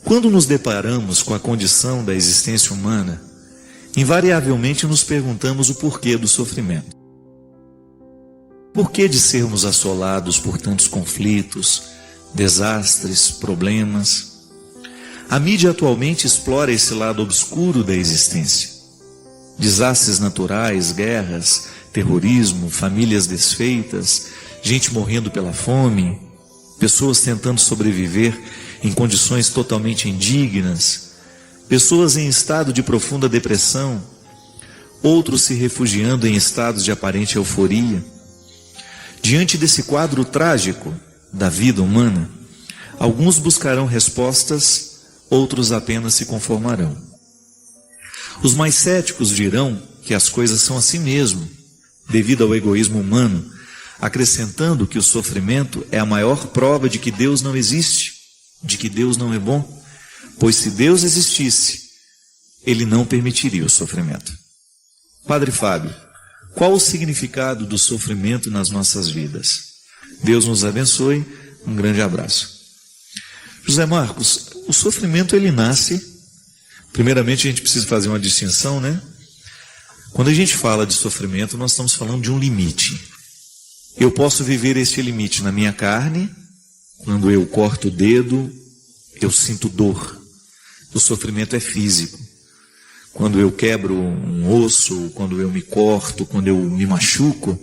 Quando nos deparamos com a condição da existência humana, invariavelmente nos perguntamos o porquê do sofrimento. Por que de sermos assolados por tantos conflitos, desastres, problemas? A mídia atualmente explora esse lado obscuro da existência. Desastres naturais, guerras, terrorismo, famílias desfeitas, gente morrendo pela fome, pessoas tentando sobreviver em condições totalmente indignas, pessoas em estado de profunda depressão, outros se refugiando em estados de aparente euforia. Diante desse quadro trágico da vida humana, alguns buscarão respostas, outros apenas se conformarão. Os mais céticos dirão que as coisas são assim mesmo, devido ao egoísmo humano, acrescentando que o sofrimento é a maior prova de que Deus não existe, de que Deus não é bom, pois se Deus existisse, Ele não permitiria o sofrimento. Padre Fábio, qual o significado do sofrimento nas nossas vidas? Deus nos abençoe, um grande abraço. José Marcos, o sofrimento ele nasce, primeiramente a gente precisa fazer uma distinção, né? Quando a gente fala de sofrimento, nós estamos falando de um limite. Eu posso viver esse limite na minha carne, quando eu corto o dedo, eu sinto dor. O sofrimento é físico. Quando eu quebro um osso, quando eu me corto, quando eu me machuco,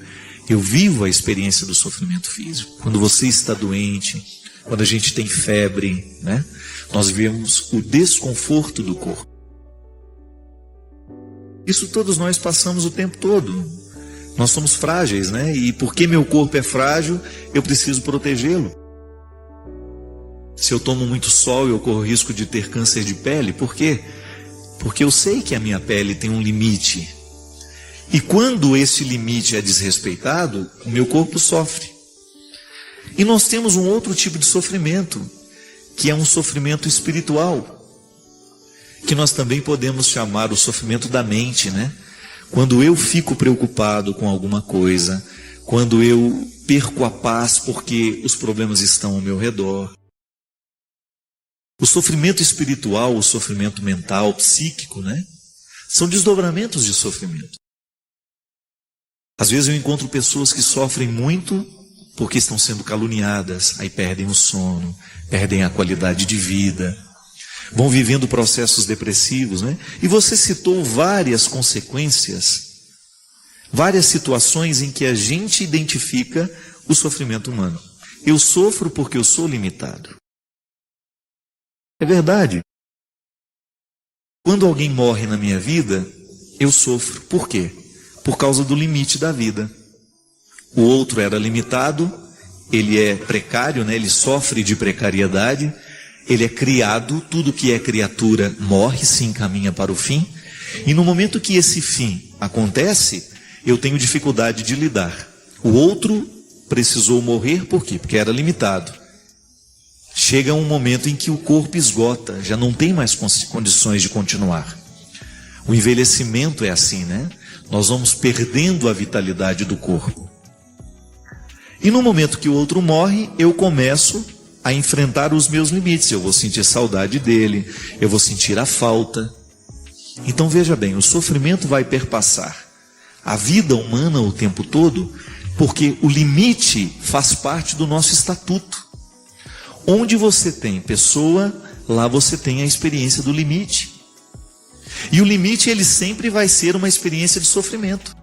eu vivo a experiência do sofrimento físico. Quando você está doente, quando a gente tem febre, né? Nós vivemos o desconforto do corpo. Isso todos nós passamos o tempo todo. Nós somos frágeis, né? E porque meu corpo é frágil, eu preciso protegê-lo. Se eu tomo muito sol, eu corro risco de ter câncer de pele. Por quê? Porque eu sei que a minha pele tem um limite. E quando esse limite é desrespeitado, o meu corpo sofre. E nós temos um outro tipo de sofrimento, que é um sofrimento espiritual, que nós também podemos chamar o sofrimento da mente, né? Quando eu fico preocupado com alguma coisa, quando eu perco a paz porque os problemas estão ao meu redor. O sofrimento espiritual, o sofrimento mental, psíquico, né? São desdobramentos de sofrimento. Às vezes eu encontro pessoas que sofrem muito porque estão sendo caluniadas, aí perdem o sono, perdem a qualidade de vida, vão vivendo processos depressivos, né? E você citou várias consequências, várias situações em que a gente identifica o sofrimento humano. Eu sofro porque eu sou limitado. É verdade. Quando alguém morre na minha vida, eu sofro. Por quê? Por causa do limite da vida. O outro era limitado, ele é precário, né? Ele sofre de precariedade, ele é criado, tudo que é criatura morre, se encaminha para o fim. E no momento que esse fim acontece, eu tenho dificuldade de lidar. O outro precisou morrer, por quê? Porque era limitado. Chega um momento em que o corpo esgota, já não tem mais condições de continuar. O envelhecimento é assim, né? Nós vamos perdendo a vitalidade do corpo. E no momento que o outro morre, eu começo a enfrentar os meus limites. Eu vou sentir saudade dele, eu vou sentir a falta. Então veja bem, o sofrimento vai perpassar a vida humana o tempo todo, porque o limite faz parte do nosso estatuto. Onde você tem pessoa, lá você tem a experiência do limite. E o limite, ele sempre vai ser uma experiência de sofrimento.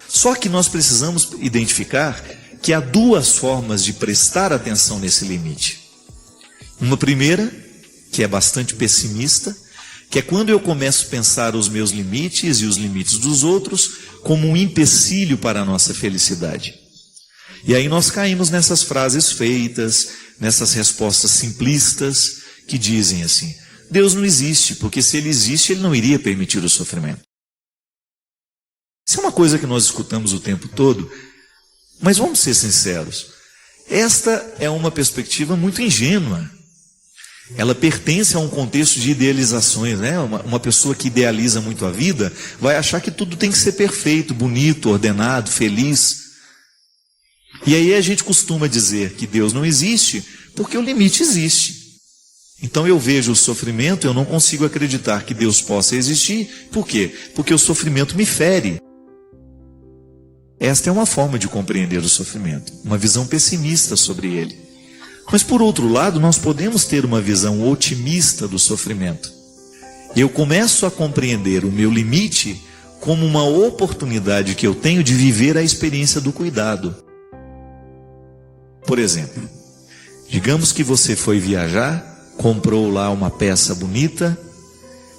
Só que nós precisamos identificar que há duas formas de prestar atenção nesse limite. Uma primeira, que é bastante pessimista, que é quando eu começo a pensar os meus limites e os limites dos outros como um empecilho para a nossa felicidade. E aí nós caímos nessas frases feitas, nessas respostas simplistas, que dizem assim: Deus não existe, porque se Ele existe, Ele não iria permitir o sofrimento. Isso é uma coisa que nós escutamos o tempo todo, mas vamos ser sinceros, esta é uma perspectiva muito ingênua. Ela pertence a um contexto de idealizações, né? Uma pessoa que idealiza muito a vida vai achar que tudo tem que ser perfeito, bonito, ordenado, feliz. E aí a gente costuma dizer que Deus não existe porque o limite existe. Então eu vejo o sofrimento, eu não consigo acreditar que Deus possa existir. Por quê? Porque o sofrimento me fere. Esta é uma forma de compreender o sofrimento, uma visão pessimista sobre ele. Mas por outro lado, nós podemos ter uma visão otimista do sofrimento. Eu começo a compreender o meu limite como uma oportunidade que eu tenho de viver a experiência do cuidado. Por exemplo, digamos que você foi viajar, comprou lá uma peça bonita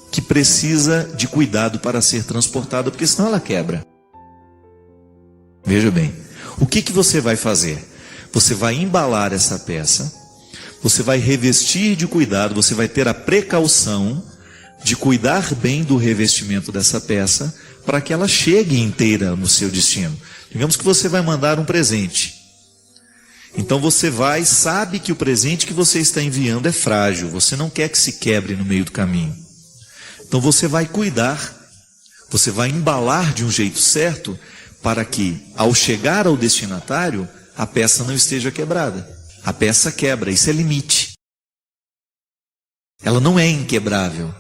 que precisa de cuidado para ser transportada, porque senão ela quebra. Veja bem, o que você vai fazer? Você vai embalar essa peça, você vai revestir de cuidado, você vai ter a precaução de cuidar bem do revestimento dessa peça para que ela chegue inteira no seu destino. Digamos que você vai mandar um presente. Então você sabe que o presente que você está enviando é frágil, você não quer que se quebre no meio do caminho. Então você vai cuidar, você vai embalar de um jeito certo para que, ao chegar ao destinatário, a peça não esteja quebrada. A peça quebra, isso é limite. Ela não é inquebrável.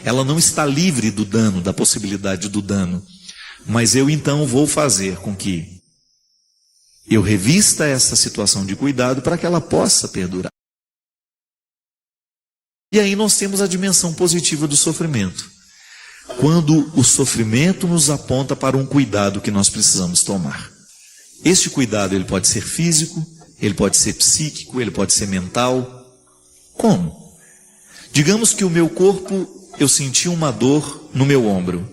Ela não está livre do dano, da possibilidade do dano. Mas eu então vou fazer com que eu revista essa situação de cuidado para que ela possa perdurar. E aí nós temos a dimensão positiva do sofrimento. Quando o sofrimento nos aponta para um cuidado que nós precisamos tomar. Este cuidado ele pode ser físico, ele pode ser psíquico, ele pode ser mental. Como? Digamos que o meu corpo, eu senti uma dor no meu ombro.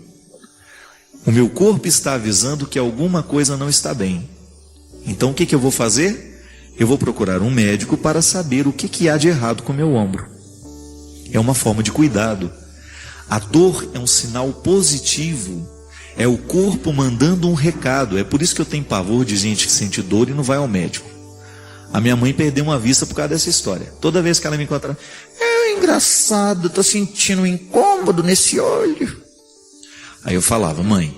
O meu corpo está avisando que alguma coisa não está bem. Então o que eu vou fazer? Eu vou procurar um médico para saber o que há de errado com o meu ombro. É uma forma de cuidado. A dor é um sinal positivo. É o corpo mandando um recado. É por isso que eu tenho pavor de gente que sente dor e não vai ao médico. A minha mãe perdeu uma vista por causa dessa história. Toda vez que ela me encontra, é engraçado, estou sentindo um incômodo nesse olho. Aí eu falava, mãe,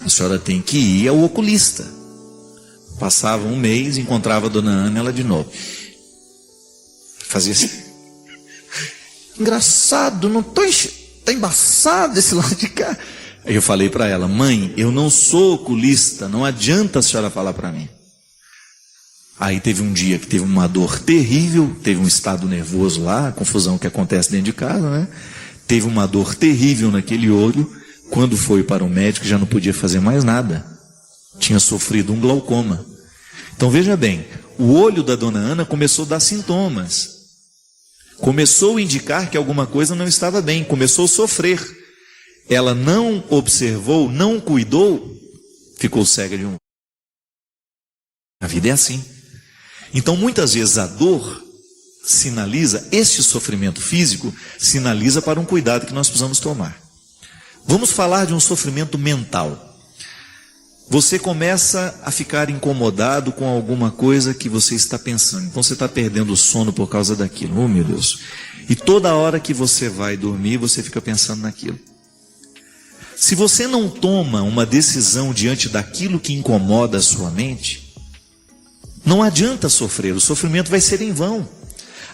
a senhora tem que ir ao oculista. Passava um mês, encontrava a dona Ana, ela de novo. Fazia assim. Engraçado, não estou tá embaçado esse lado de cá. Aí eu falei para ela, mãe, eu não sou oculista, não adianta a senhora falar para mim. Aí teve um dia que teve uma dor terrível, teve um estado nervoso lá, a confusão que acontece dentro de casa, né? Teve uma dor terrível naquele olho, quando foi para o médico já não podia fazer mais nada. Tinha sofrido um glaucoma. Então veja bem, o olho da dona Ana começou a dar sintomas. Começou a indicar que alguma coisa não estava bem, começou a sofrer. Ela não observou, não cuidou, ficou cega de um. A vida é assim. Então muitas vezes a dor sinaliza, este sofrimento físico sinaliza para um cuidado que nós precisamos tomar. Vamos falar de um sofrimento mental. Você começa a ficar incomodado com alguma coisa que você está pensando. Então você está perdendo o sono por causa daquilo. Oh meu Deus. E toda hora que você vai dormir, você fica pensando naquilo. Se você não toma uma decisão diante daquilo que incomoda a sua mente, não adianta sofrer, o sofrimento vai ser em vão.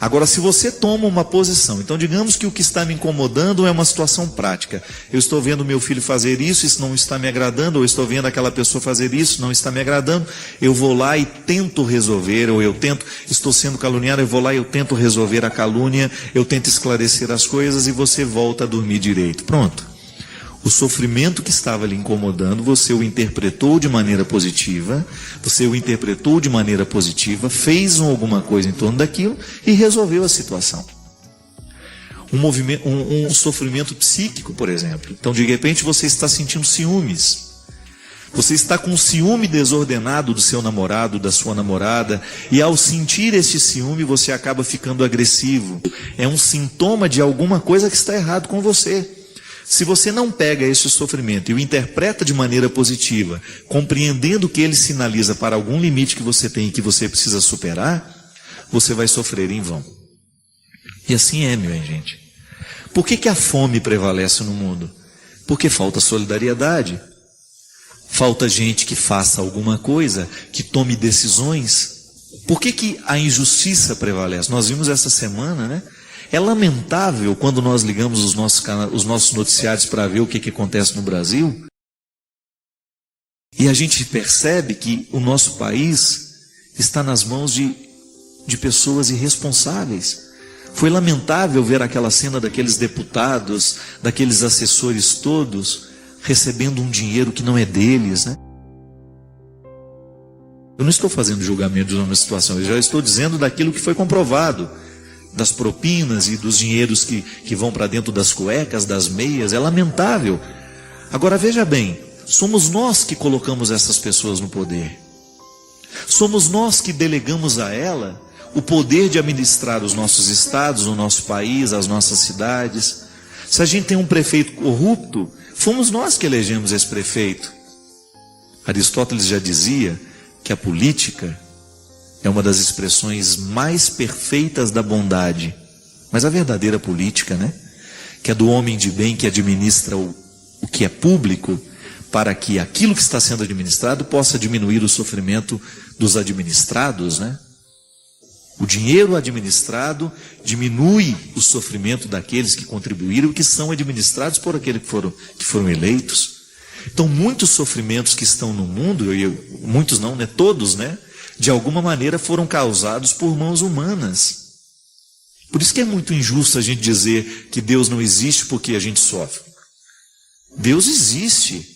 Agora, se você toma uma posição, então digamos que o que está me incomodando é uma situação prática. Eu estou vendo meu filho fazer isso não está me agradando, ou estou vendo aquela pessoa fazer isso, não está me agradando. Eu vou lá e tento resolver, ou estou sendo caluniado, eu vou lá e eu tento resolver a calúnia, eu tento esclarecer as coisas e você volta a dormir direito. Pronto. O sofrimento que estava lhe incomodando, você o interpretou de maneira positiva, fez alguma coisa em torno daquilo e resolveu a situação. Um sofrimento psíquico, por exemplo. Então, de repente, você está sentindo ciúmes. Você está com ciúme desordenado do seu namorado, da sua namorada, e ao sentir esse ciúme, você acaba ficando agressivo. É um sintoma de alguma coisa que está errado com você. Se você não pega esse sofrimento e o interpreta de maneira positiva, compreendendo que ele sinaliza para algum limite que você tem e que você precisa superar, você vai sofrer em vão. E assim é, minha gente. Por que a fome prevalece no mundo? Porque falta solidariedade. Falta gente que faça alguma coisa, que tome decisões. Por que a injustiça prevalece? Nós vimos essa semana, né? É lamentável quando nós ligamos os nossos noticiários para ver o que acontece no Brasil, e a gente percebe que o nosso país está nas mãos de pessoas irresponsáveis. Foi lamentável ver aquela cena daqueles deputados, daqueles assessores todos, recebendo um dinheiro que não é deles, né? Eu não estou fazendo julgamento de uma situação, eu já estou dizendo daquilo que foi comprovado, das propinas e dos dinheiros que vão para dentro das cuecas, das meias. É lamentável. Agora veja bem, somos nós que colocamos essas pessoas no poder. Somos nós que delegamos a ela o poder de administrar os nossos estados, o nosso país, as nossas cidades. Se a gente tem um prefeito corrupto, fomos nós que elegemos esse prefeito. Aristóteles já dizia que a política é uma das expressões mais perfeitas da bondade. Mas a verdadeira política, né? Que é do homem de bem que administra o que é público, para que aquilo que está sendo administrado possa diminuir o sofrimento dos administrados, né? O dinheiro administrado diminui o sofrimento daqueles que contribuíram e que são administrados por aqueles que foram eleitos. Então, muitos sofrimentos que estão no mundo, muitos não, né? Todos, né? De alguma maneira foram causados por mãos humanas. Por isso que é muito injusto a gente dizer que Deus não existe porque a gente sofre. Deus existe.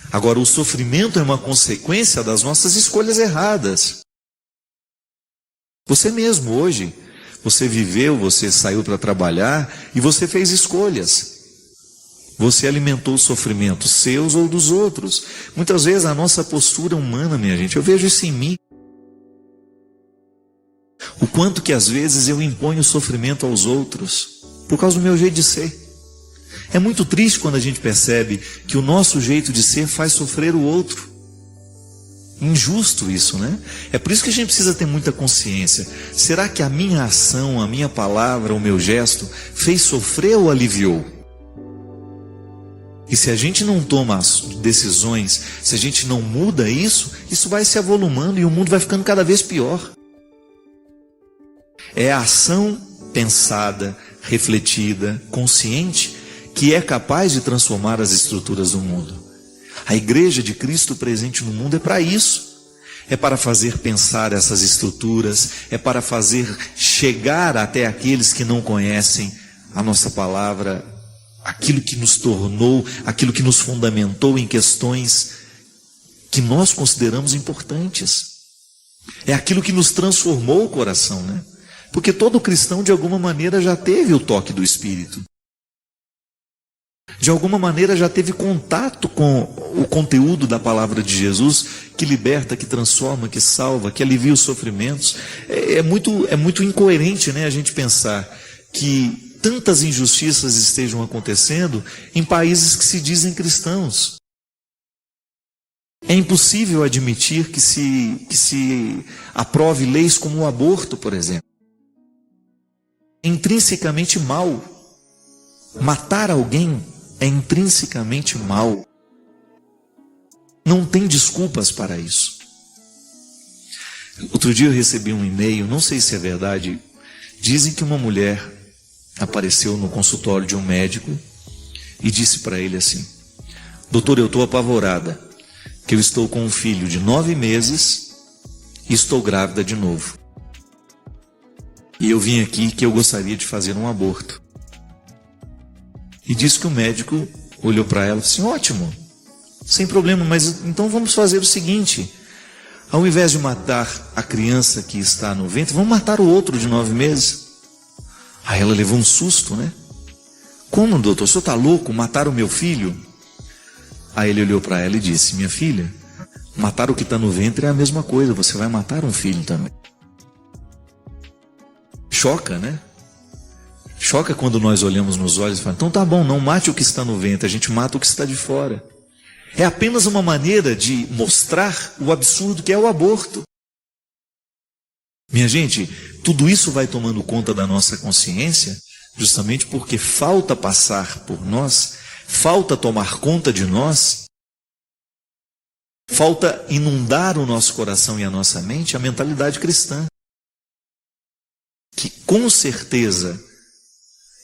Agora, o sofrimento é uma consequência das nossas escolhas erradas. Você mesmo hoje, você viveu, você saiu para trabalhar e você fez escolhas. Você alimentou os sofrimentos seus ou dos outros. Muitas vezes a nossa postura humana, minha gente, eu vejo isso em mim. O quanto que às vezes eu imponho sofrimento aos outros, por causa do meu jeito de ser. É muito triste quando a gente percebe que o nosso jeito de ser faz sofrer o outro. Injusto isso, né? É por isso que a gente precisa ter muita consciência. Será que a minha ação, a minha palavra, o meu gesto fez sofrer ou aliviou? E se a gente não toma as decisões, se a gente não muda isso, isso vai se avolumando e o mundo vai ficando cada vez pior. É a ação pensada, refletida, consciente, que é capaz de transformar as estruturas do mundo. A igreja de Cristo presente no mundo é para isso. É para fazer pensar essas estruturas, é para fazer chegar até aqueles que não conhecem a nossa palavra, aquilo que nos tornou, aquilo que nos fundamentou em questões que nós consideramos importantes. É aquilo que nos transformou o coração, né? Porque todo cristão de alguma maneira já teve o toque do Espírito. De alguma maneira já teve contato com o conteúdo da palavra de Jesus, que liberta, que transforma, que salva, que alivia os sofrimentos. É muito incoerente, né, a gente pensar que tantas injustiças estejam acontecendo em países que se dizem cristãos. É impossível admitir que se aprove leis como o aborto, por exemplo. É intrinsecamente mal. Matar alguém é intrinsecamente mal. Não tem desculpas para isso. Outro dia eu recebi um e-mail, não sei se é verdade, dizem que uma mulher apareceu no consultório de um médico e disse para ele assim: doutor, eu estou apavorada, que eu estou com um filho de 9 meses e estou grávida de novo. E eu vim aqui que eu gostaria de fazer um aborto. E disse que o médico olhou para ela e disse: ótimo, sem problema, mas então vamos fazer o seguinte: ao invés de matar a criança que está no ventre, vamos matar o outro de 9 meses. Aí ela levou um susto, né? Como, doutor? O senhor está louco? Matar o meu filho? Aí ele olhou para ela e disse: minha filha, matar o que está no ventre é a mesma coisa, você vai matar um filho também. Choca, né? Choca quando nós olhamos nos olhos e falamos: então tá bom, não mate o que está no ventre, a gente mata o que está de fora. É apenas uma maneira de mostrar o absurdo que é o aborto. Minha gente, tudo isso vai tomando conta da nossa consciência, justamente porque falta passar por nós, falta tomar conta de nós, falta inundar o nosso coração e a nossa mente a mentalidade cristã, que com certeza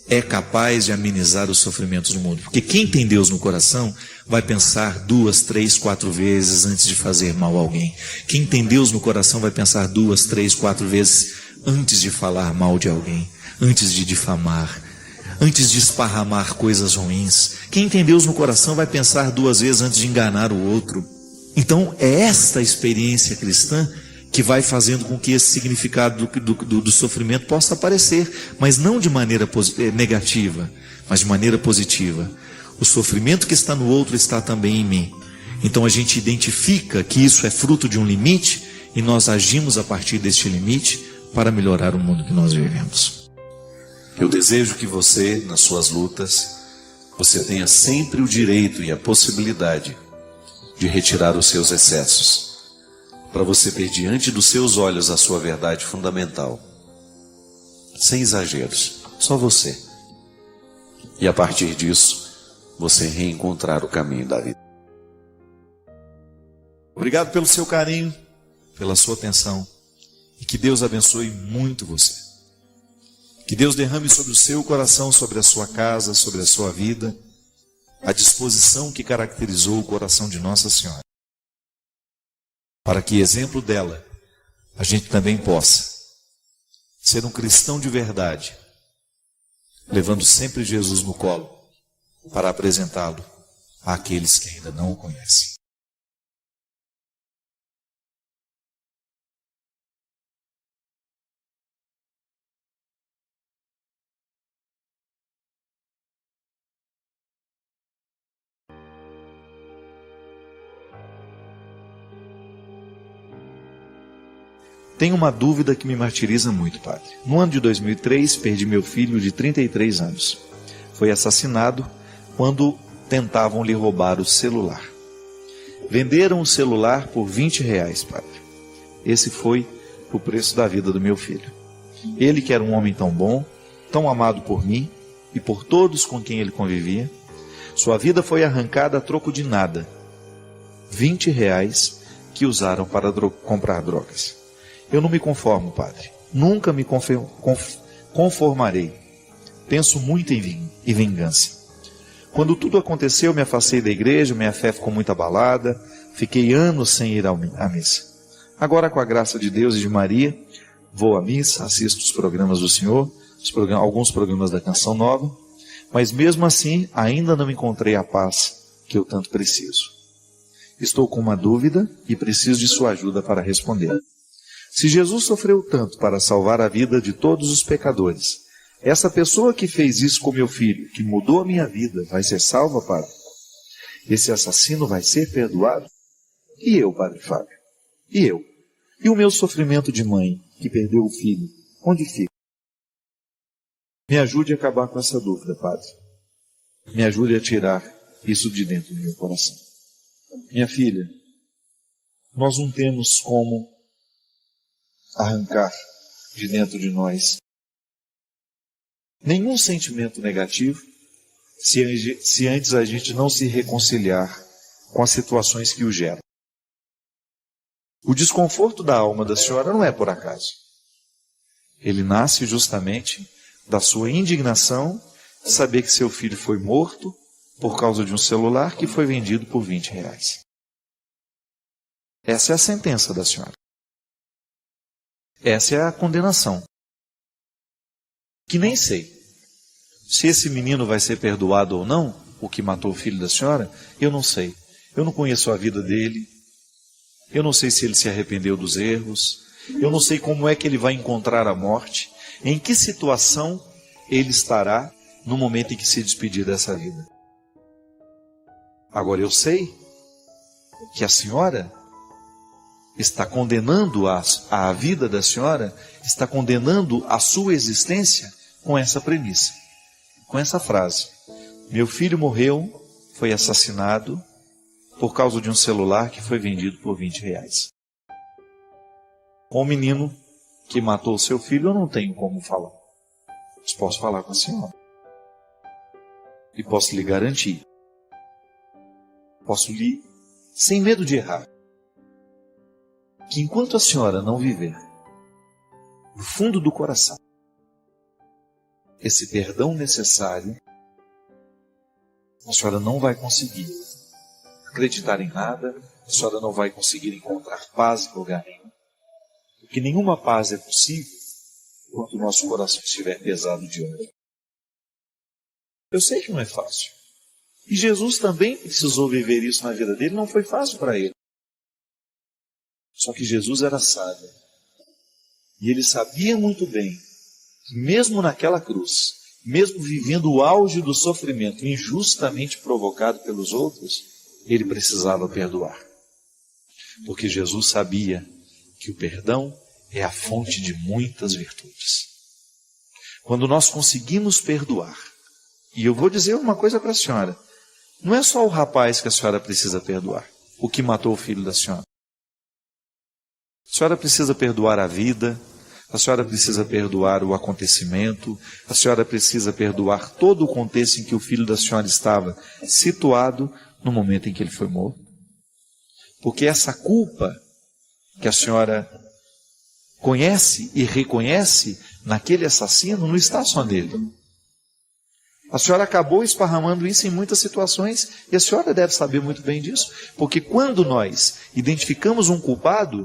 é capaz de amenizar os sofrimentos no mundo. Porque quem tem Deus no coração vai pensar 2, 3, 4 vezes antes de fazer mal a alguém. Quem tem Deus no coração vai pensar 2, 3, 4 vezes antes de falar mal de alguém, antes de difamar, antes de esparramar coisas ruins. Quem tem Deus no coração vai pensar 2 vezes antes de enganar o outro. Então é esta experiência cristã que vai fazendo com que esse significado do sofrimento possa aparecer, mas não de maneira negativa, mas de maneira positiva. O sofrimento que está no outro está também em mim. Então a gente identifica que isso é fruto de um limite e nós agimos a partir deste limite para melhorar o mundo que nós vivemos. Eu desejo que você, nas suas lutas, você tenha sempre o direito e a possibilidade de retirar os seus excessos, para você ver diante dos seus olhos a sua verdade fundamental, sem exageros, só você. E a partir disso, você reencontrar o caminho da vida. Obrigado pelo seu carinho, pela sua atenção, e que Deus abençoe muito você. Que Deus derrame sobre o seu coração, sobre a sua casa, sobre a sua vida, a disposição que caracterizou o coração de Nossa Senhora. Para que, exemplo dela, a gente também possa ser um cristão de verdade, levando sempre Jesus no colo, para apresentá-lo àqueles que ainda não o conhecem. Tenho uma dúvida que me martiriza muito, padre. No ano de 2003, perdi meu filho de 33 anos. Foi assassinado quando tentavam lhe roubar o celular. Venderam o celular por R$20, padre. Esse foi o preço da vida do meu filho. Ele, que era um homem tão bom, tão amado por mim e por todos com quem ele convivia, sua vida foi arrancada a troco de nada. R$20 que usaram para comprar drogas. Eu não me conformo, padre. Nunca me conformarei. Penso muito em vingança. Quando tudo aconteceu, me afastei da igreja, minha fé ficou muito abalada, fiquei anos sem ir à missa. Agora, com a graça de Deus e de Maria, vou à missa, assisto os programas do Senhor, alguns programas da Canção Nova, mas mesmo assim, ainda não encontrei a paz que eu tanto preciso. Estou com uma dúvida e preciso de sua ajuda para responder. Se Jesus sofreu tanto para salvar a vida de todos os pecadores, essa pessoa que fez isso com meu filho, que mudou a minha vida, vai ser salva, padre? Esse assassino vai ser perdoado? E eu, padre Fábio? E eu? E o meu sofrimento de mãe, que perdeu o filho, onde fica? Me ajude a acabar com essa dúvida, padre. Me ajude a tirar isso de dentro do meu coração. Minha filha, nós não temos como arrancar de dentro de nós nenhum sentimento negativo se antes a gente não se reconciliar com as situações que o geram. O desconforto da alma da senhora não é por acaso. Ele nasce justamente da sua indignação de saber que seu filho foi morto por causa de um celular que foi vendido por R$20. Essa é a sentença da senhora. Essa é a condenação. Que nem sei se esse menino vai ser perdoado ou não, o que matou o filho da senhora, eu não sei. Eu não conheço a vida dele. Eu não sei se ele se arrependeu dos erros. Eu não sei como é que ele vai encontrar a morte. Em que situação ele estará no momento em que se despedir dessa vida. Agora eu sei que a senhora está condenando a vida da senhora, está condenando a sua existência com essa premissa, com essa frase. Meu filho morreu, foi assassinado por causa de um celular que foi vendido por R$20. Com o menino que matou seu filho, eu não tenho como falar. Mas posso falar com a senhora. E posso lhe garantir. Posso lhe, sem medo de errar, que enquanto a senhora não viver do fundo do coração esse perdão necessário, a senhora não vai conseguir acreditar em nada, a senhora não vai conseguir encontrar paz em lugar nenhum. Porque nenhuma paz é possível enquanto o nosso coração estiver pesado de ódio. Eu sei que não é fácil. E Jesus também precisou viver isso na vida dele, não foi fácil para ele. Só que Jesus era sábio. E ele sabia muito bem que mesmo naquela cruz, mesmo vivendo o auge do sofrimento injustamente provocado pelos outros, ele precisava perdoar. Porque Jesus sabia que o perdão é a fonte de muitas virtudes. Quando nós conseguimos perdoar, e eu vou dizer uma coisa para a senhora, não é só o rapaz que a senhora precisa perdoar, o que matou o filho da senhora. A senhora precisa perdoar a vida, a senhora precisa perdoar o acontecimento, a senhora precisa perdoar todo o contexto em que o filho da senhora estava situado no momento em que ele foi morto. Porque essa culpa que a senhora conhece e reconhece naquele assassino não está só nele. A senhora acabou esparramando isso em muitas situações e a senhora deve saber muito bem disso. Porque quando nós identificamos um culpado,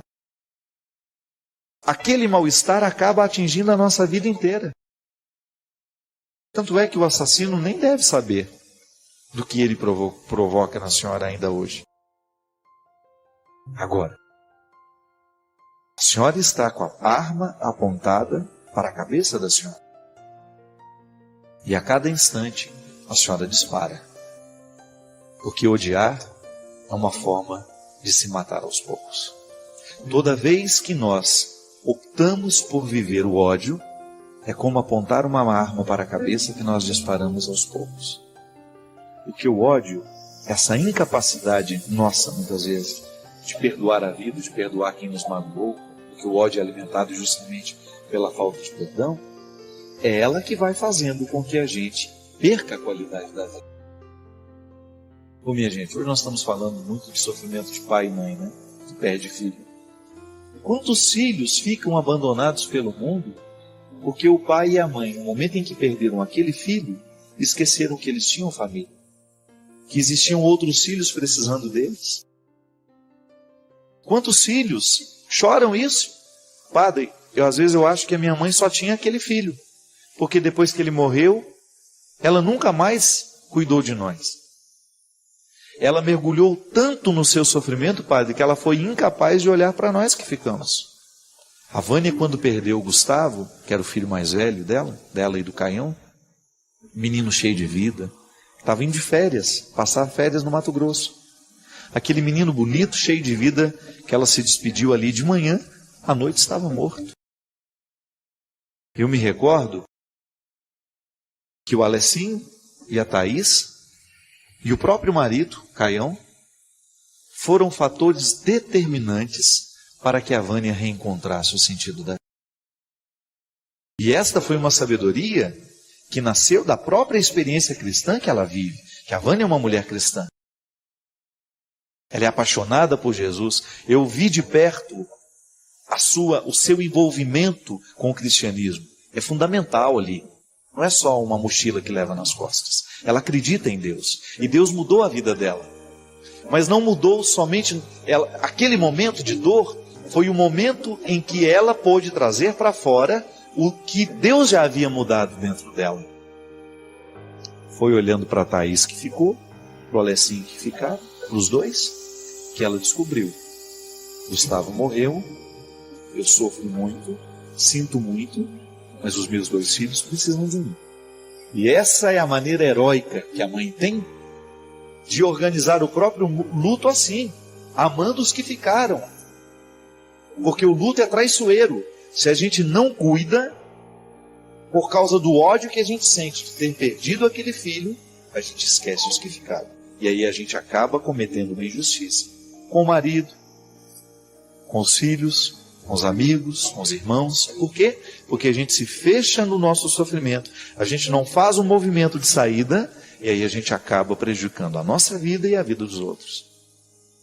aquele mal-estar acaba atingindo a nossa vida inteira. Tanto é que o assassino nem deve saber do que ele provoca na senhora ainda hoje. Agora, a senhora está com a arma apontada para a cabeça da senhora. E a cada instante a senhora dispara. Porque odiar é uma forma de se matar aos poucos. Toda vez que nós optamos por viver o ódio, é como apontar uma arma para a cabeça que nós disparamos aos poucos. Porque o ódio, essa incapacidade nossa, muitas vezes, de perdoar a vida, de perdoar quem nos magoou, porque o ódio é alimentado justamente pela falta de perdão, é ela que vai fazendo com que a gente perca a qualidade da vida. Ô minha gente, hoje nós estamos falando muito de sofrimento de pai e mãe, né? Que perde filho. Quantos filhos ficam abandonados pelo mundo porque o pai e a mãe, no momento em que perderam aquele filho, esqueceram que eles tinham família, que existiam outros filhos precisando deles? Quantos filhos choram isso? Padre, às vezes eu acho que a minha mãe só tinha aquele filho, porque depois que ele morreu, ela nunca mais cuidou de nós. Ela mergulhou tanto no seu sofrimento, padre, que ela foi incapaz de olhar para nós que ficamos. A Vânia, quando perdeu o Gustavo, que era o filho mais velho dela e do Caião, menino cheio de vida, estava indo de férias, passar férias no Mato Grosso. Aquele menino bonito, cheio de vida, que ela se despediu ali de manhã, à noite estava morto. Eu me recordo que o Alessinho e a Thaís e o próprio marido, Caião, foram fatores determinantes para que a Vânia reencontrasse o sentido da vida. E esta foi uma sabedoria que nasceu da própria experiência cristã que ela vive, que a Vânia é uma mulher cristã. Ela é apaixonada por Jesus. Eu vi de perto o seu envolvimento com o cristianismo. É fundamental ali. Não é só uma mochila que leva nas costas. Ela acredita em Deus. E Deus mudou a vida dela. Mas não mudou somente ela. Aquele momento de dor foi o momento em que ela pôde trazer para fora o que Deus já havia mudado dentro dela. Foi olhando para a Thaís que ficou, para o Alessinho que ficaram, para os dois, que ela descobriu. Gustavo morreu, eu sofro muito, sinto muito, mas os meus dois filhos precisam de mim. E essa é a maneira heróica que a mãe tem de organizar o próprio luto assim, amando os que ficaram. Porque o luto é traiçoeiro. Se a gente não cuida, por causa do ódio que a gente sente de ter perdido aquele filho, a gente esquece os que ficaram. E aí a gente acaba cometendo uma injustiça com o marido, com os filhos, com os amigos, com os irmãos. Por quê? Porque a gente se fecha no nosso sofrimento, a gente não faz um movimento de saída, e aí a gente acaba prejudicando a nossa vida e a vida dos outros.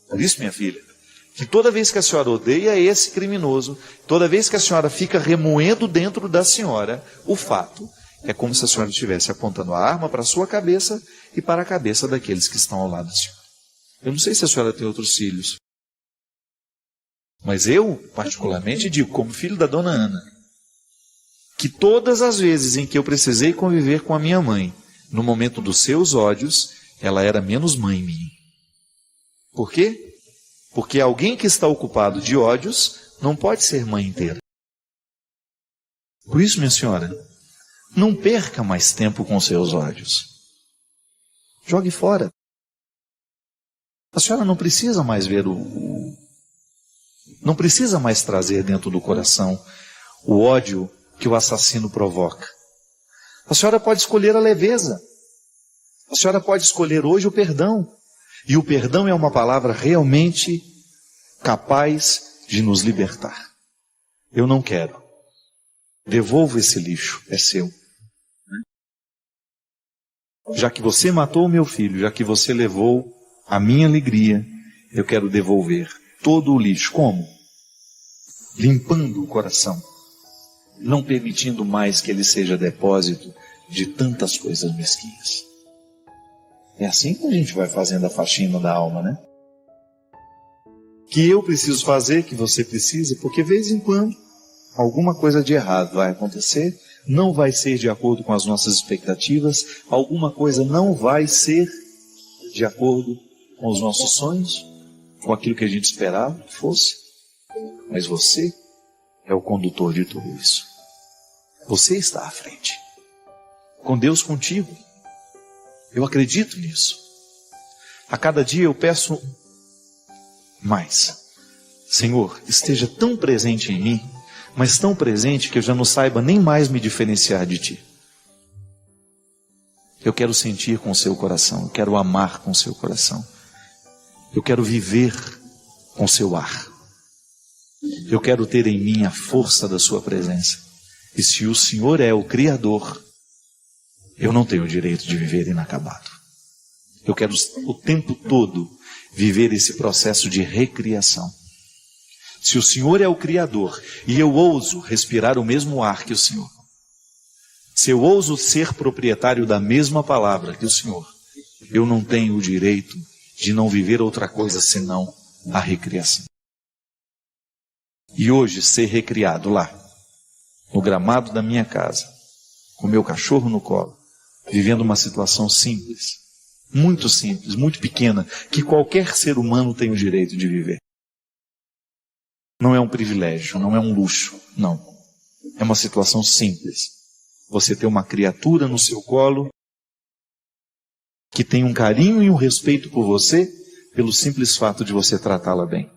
Por isso, minha filha, que toda vez que a senhora odeia esse criminoso, toda vez que a senhora fica remoendo dentro da senhora o fato É como se a senhora estivesse apontando a arma para a sua cabeça e para a cabeça daqueles que estão ao lado da senhora. Eu não sei se a senhora tem outros filhos, mas eu, particularmente, digo, como filho da dona Ana, que todas as vezes em que eu precisei conviver com a minha mãe, no momento dos seus ódios, ela era menos mãe minha. Por quê? Porque alguém que está ocupado de ódios não pode ser mãe inteira. Por isso, minha senhora, não perca mais tempo com seus ódios. Jogue fora. A senhora não precisa mais ver não precisa mais trazer dentro do coração o ódio que o assassino provoca. A senhora pode escolher a leveza. A senhora pode escolher hoje o perdão. E o perdão é uma palavra realmente capaz de nos libertar. Eu não quero. Devolva esse lixo, é seu. Já que você matou o meu filho, já que você levou a minha alegria, eu quero devolver todo o lixo. Como? Limpando o coração. Não permitindo mais que ele seja depósito de tantas coisas mesquinhas. É assim que a gente vai fazendo a faxina da alma, né? Que eu preciso fazer, que você precisa, porque de vez em quando alguma coisa de errado vai acontecer, não vai ser de acordo com as nossas expectativas, alguma coisa não vai ser de acordo com os nossos sonhos, com aquilo que a gente esperava que fosse. Mas você é o condutor de tudo isso. Você está à frente. Com Deus contigo. Eu acredito nisso. A cada dia eu peço mais. Senhor, esteja tão presente em mim, mas tão presente que eu já não saiba nem mais me diferenciar de Ti. Eu quero sentir com o seu coração, eu quero amar com o seu coração. Eu quero viver com o seu ar. Eu quero ter em mim a força da sua presença. E se o Senhor é o Criador, eu não tenho o direito de viver inacabado. Eu quero o tempo todo viver esse processo de recriação. Se o Senhor é o Criador e eu ouso respirar o mesmo ar que o Senhor, se eu ouso ser proprietário da mesma palavra que o Senhor, eu não tenho o direito de não viver outra coisa senão a recriação. E hoje ser recriado lá, no gramado da minha casa, com meu cachorro no colo, vivendo uma situação simples, muito pequena, que qualquer ser humano tem o direito de viver. Não é um privilégio, não é um luxo, não. É uma situação simples. Você ter uma criatura no seu colo que tem um carinho e um respeito por você pelo simples fato de você tratá-la bem.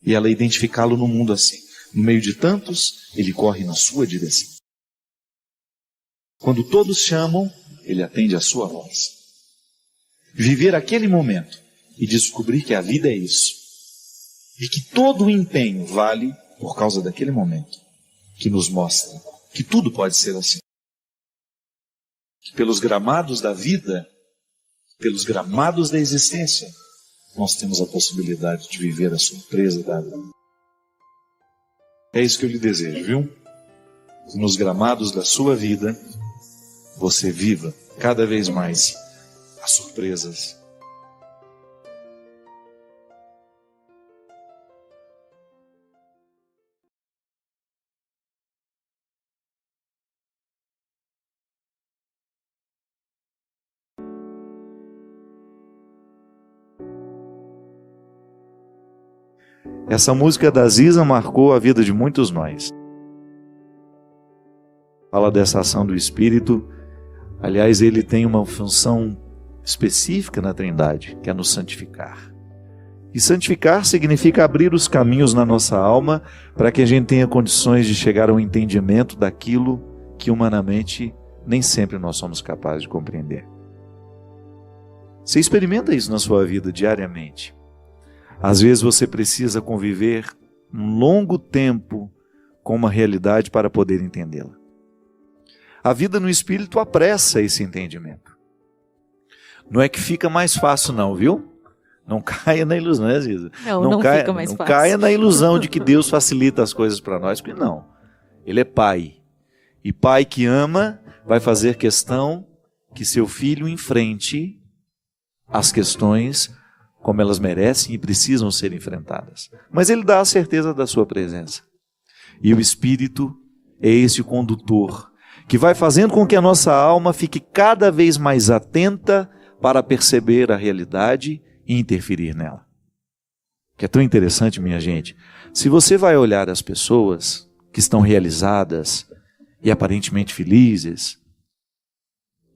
E ela identificá-lo no mundo assim. No meio de tantos, ele corre na sua direção. Quando todos chamam, ele atende a sua voz. Viver aquele momento e descobrir que a vida é isso. E que todo o empenho vale por causa daquele momento que nos mostra que tudo pode ser assim. Que pelos gramados da vida, pelos gramados da existência, nós temos a possibilidade de viver a surpresa da vida. É isso que eu lhe desejo, viu? Que nos gramados da sua vida, você viva cada vez mais as surpresas. Essa música da Ziza marcou a vida de muitos nós. Fala dessa ação do Espírito. Aliás, ele tem uma função específica na Trindade, que é nos santificar. E santificar significa abrir os caminhos na nossa alma para que a gente tenha condições de chegar ao entendimento daquilo que humanamente nem sempre nós somos capazes de compreender. Você experimenta isso na sua vida diariamente. Às vezes você precisa conviver um longo tempo com uma realidade para poder entendê-la. A vida no Espírito apressa esse entendimento. Não é que fica mais fácil não, viu? Não caia na ilusão, né, Ziza? Não fica mais fácil. Não caia na ilusão de que Deus facilita as coisas para nós, porque não. Ele é Pai. E Pai que ama vai fazer questão que seu filho enfrente as questões como elas merecem e precisam ser enfrentadas. Mas ele dá a certeza da sua presença. E o Espírito é esse condutor que vai fazendo com que a nossa alma fique cada vez mais atenta para perceber a realidade e interferir nela. Que é tão interessante, minha gente. Se você vai olhar as pessoas que estão realizadas e aparentemente felizes,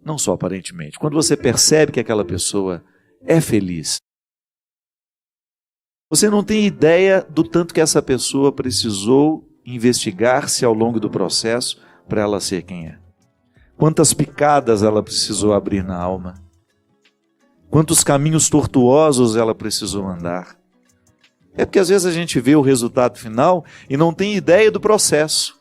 não só aparentemente, quando você percebe que aquela pessoa é feliz, você não tem ideia do tanto que essa pessoa precisou investigar-se ao longo do processo para ela ser quem é. Quantas picadas ela precisou abrir na alma. Quantos caminhos tortuosos ela precisou andar. É porque às vezes a gente vê o resultado final e não tem ideia do processo.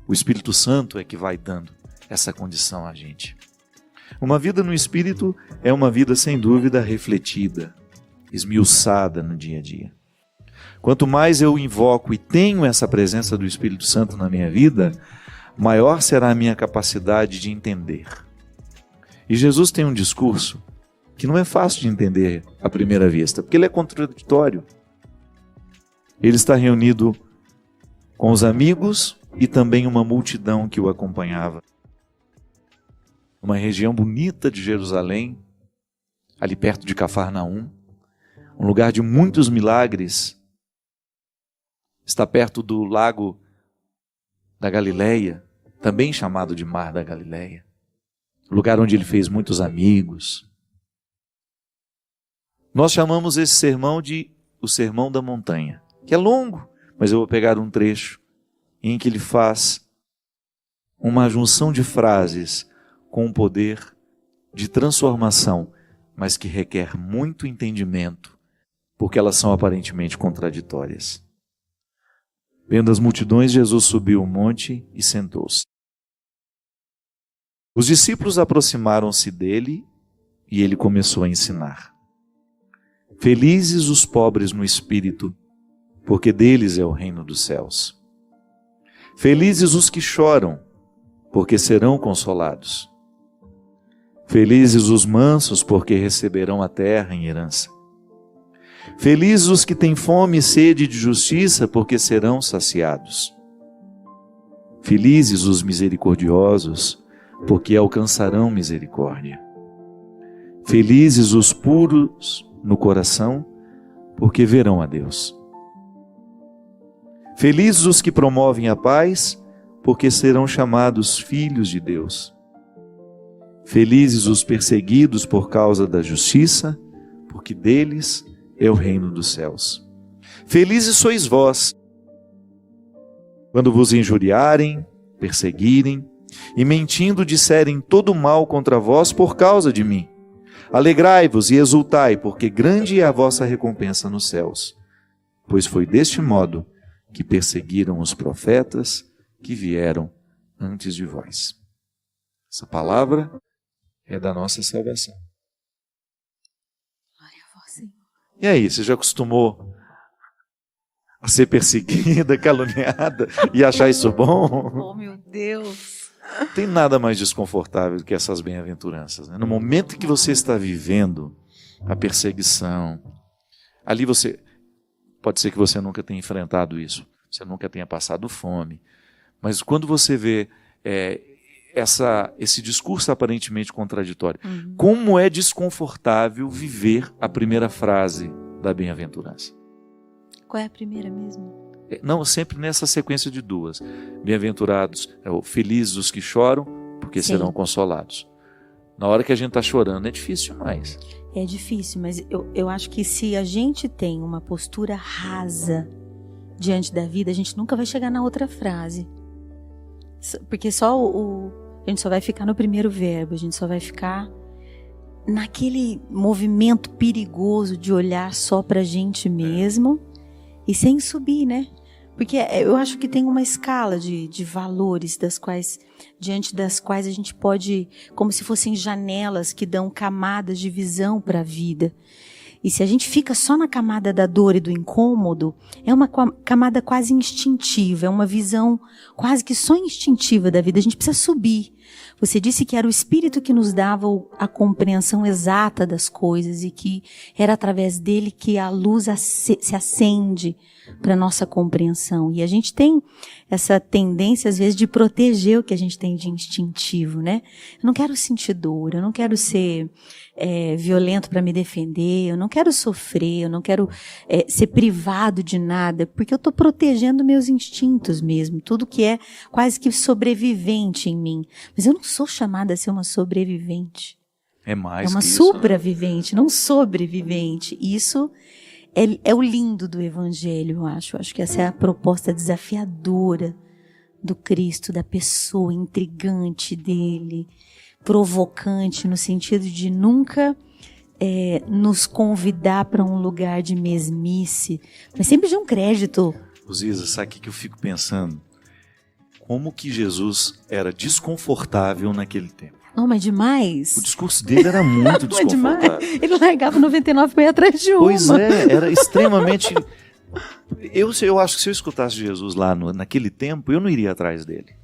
O Espírito Santo é que vai dando essa condição a gente. Uma vida no Espírito é uma vida sem dúvida refletida, esmiuçada no dia a dia. Quanto mais eu invoco e tenho essa presença do Espírito Santo na minha vida, maior será a minha capacidade de entender. E Jesus tem um discurso que não é fácil de entender à primeira vista, porque ele é contraditório. Ele está reunido com os amigos e também uma multidão que o acompanhava. Uma região bonita de Jerusalém, ali perto de Cafarnaum, um lugar de muitos milagres, está perto do lago da Galileia, também chamado de Mar da Galileia, lugar onde ele fez muitos amigos. Nós chamamos esse sermão de o Sermão da Montanha, que é longo, mas eu vou pegar um trecho em que ele faz uma junção de frases com um poder de transformação, mas que requer muito entendimento, porque elas são aparentemente contraditórias. Vendo as multidões, Jesus subiu o monte e sentou-se. Os discípulos aproximaram-se dele e ele começou a ensinar. Felizes os pobres no espírito, porque deles é o reino dos céus. Felizes os que choram, porque serão consolados. Felizes os mansos, porque receberão a terra em herança. Felizes os que têm fome e sede de justiça, porque serão saciados. Felizes os misericordiosos, porque alcançarão misericórdia. Felizes os puros no coração, porque verão a Deus. Felizes os que promovem a paz, porque serão chamados filhos de Deus. Felizes os perseguidos por causa da justiça, porque deles é o reino dos céus. Felizes sois vós, quando vos injuriarem, perseguirem, e mentindo disserem todo mal contra vós por causa de mim. Alegrai-vos e exultai, porque grande é a vossa recompensa nos céus. Pois foi deste modo que perseguiram os profetas que vieram antes de vós. Essa palavra é da nossa salvação. Glória a vós, Senhor. E aí, você já acostumou a ser perseguida, caluniada e achar isso bom? Oh, meu Deus. Não tem nada mais desconfortável do que essas bem-aventuranças, né? No momento em que você está vivendo a perseguição, ali você, pode ser que você nunca tenha enfrentado isso, você nunca tenha passado fome, mas quando você vê esse discurso aparentemente contraditório, como é desconfortável viver a primeira frase da bem-aventurança? Qual é a primeira mesmo? Não, sempre nessa sequência de duas. Bem-aventurados, felizes os que choram, porque Sim. serão consolados. Na hora que a gente está chorando, é difícil demais. É difícil, mas eu acho que se a gente tem uma postura rasa diante da vida, a gente nunca vai chegar na outra frase. Porque a gente só vai ficar no primeiro verbo, a gente só vai ficar naquele movimento perigoso de olhar só pra gente mesmo e sem subir, né? Porque eu acho que tem uma escala de valores diante das quais a gente pode, como se fossem janelas que dão camadas de visão para a vida. E se a gente fica só na camada da dor e do incômodo, é uma camada quase instintiva, é uma visão quase que só instintiva da vida. A gente precisa subir. Você disse que era o Espírito que nos dava a compreensão exata das coisas e que era através dele que a luz se acende para a nossa compreensão. E a gente tem essa tendência, às vezes, de proteger o que a gente tem de instintivo, né? Eu não quero sentir dor, eu não quero ser violento para me defender, eu não quero sofrer, eu não quero ser privado de nada, porque eu estou protegendo meus instintos mesmo, tudo que é quase que sobrevivente em mim. Mas eu não sou chamada a ser uma sobrevivente. É mais é uma que isso, supravivente, não sobrevivente. Isso é o lindo do Evangelho, eu acho. Eu acho que essa é a proposta desafiadora do Cristo, da pessoa intrigante dele, provocante no sentido de nunca nos convidar para um lugar de mesmice, mas sempre de um crédito. Ziza, sabe o que eu fico pensando? Como que Jesus era desconfortável naquele tempo. Não, mas demais. O discurso dele era muito desconfortável. Ele largava 99 para ir atrás de uma. Pois é, era extremamente... Eu acho que se eu escutasse Jesus lá naquele tempo, eu não iria atrás dele.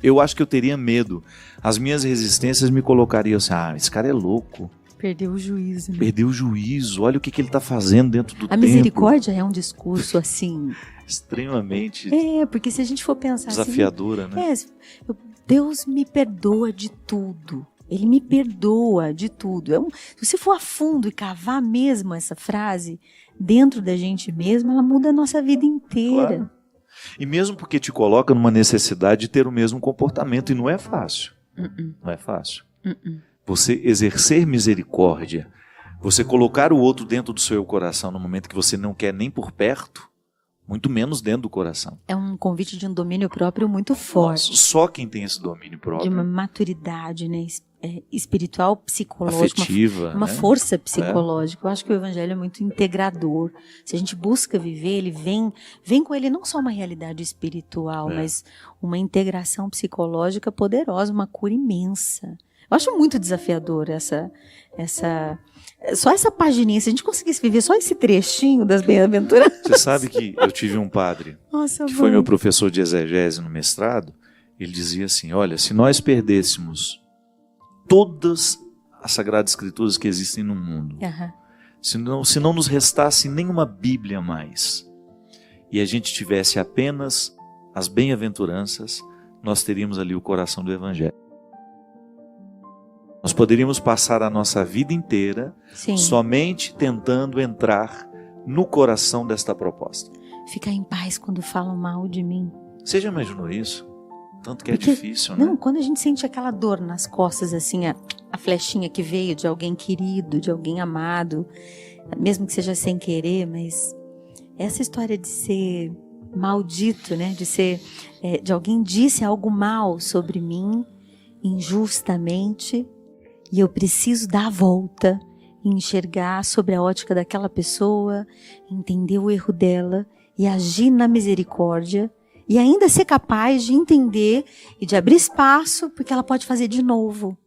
Eu acho que eu teria medo. As minhas resistências me colocariam assim, esse cara é louco. Perdeu o juízo. Né? Perdeu o juízo, olha o que ele está fazendo dentro do templo. A misericórdia é um discurso assim... extremamente porque se a gente for pensar desafiadora, assim, né? Deus me perdoa de tudo. Ele me perdoa de tudo. Se você for a fundo e cavar mesmo essa frase dentro da gente mesmo, ela muda a nossa vida inteira. Claro. E mesmo porque te coloca numa necessidade de ter o mesmo comportamento, e não é fácil. Não é fácil. Você exercer misericórdia, você colocar o outro dentro do seu coração no momento que você não quer nem por perto, muito menos dentro do coração. É um convite de um domínio próprio muito forte. Só quem tem esse domínio próprio. De uma maturidade, né, espiritual, psicológica. Afetiva. Uma força psicológica. Eu acho que o Evangelho é muito integrador. Se a gente busca viver, ele vem com ele não só uma realidade espiritual, mas uma integração psicológica poderosa, uma cura imensa. Eu acho muito desafiador só essa pagininha, se a gente conseguisse viver só esse trechinho das bem-aventuranças. Você sabe que eu tive um padre que foi meu professor de exegese no mestrado. Ele dizia assim, olha, se nós perdêssemos todas as Sagradas Escrituras que existem no mundo, se não nos restasse nenhuma Bíblia mais, e a gente tivesse apenas as bem-aventuranças, nós teríamos ali o coração do Evangelho. Nós poderíamos passar a nossa vida inteira somente tentando entrar no coração desta proposta. Ficar em paz quando falam mal de mim. Você já imaginou isso? Tanto que é difícil, né? Não, quando a gente sente aquela dor nas costas, assim, a flechinha que veio de alguém querido, de alguém amado, mesmo que seja sem querer, mas essa história de ser maldito, né? De alguém disse algo mal sobre mim, injustamente, e eu preciso dar a volta e enxergar sobre a ótica daquela pessoa, entender o erro dela e agir na misericórdia e ainda ser capaz de entender e de abrir espaço porque ela pode fazer de novo.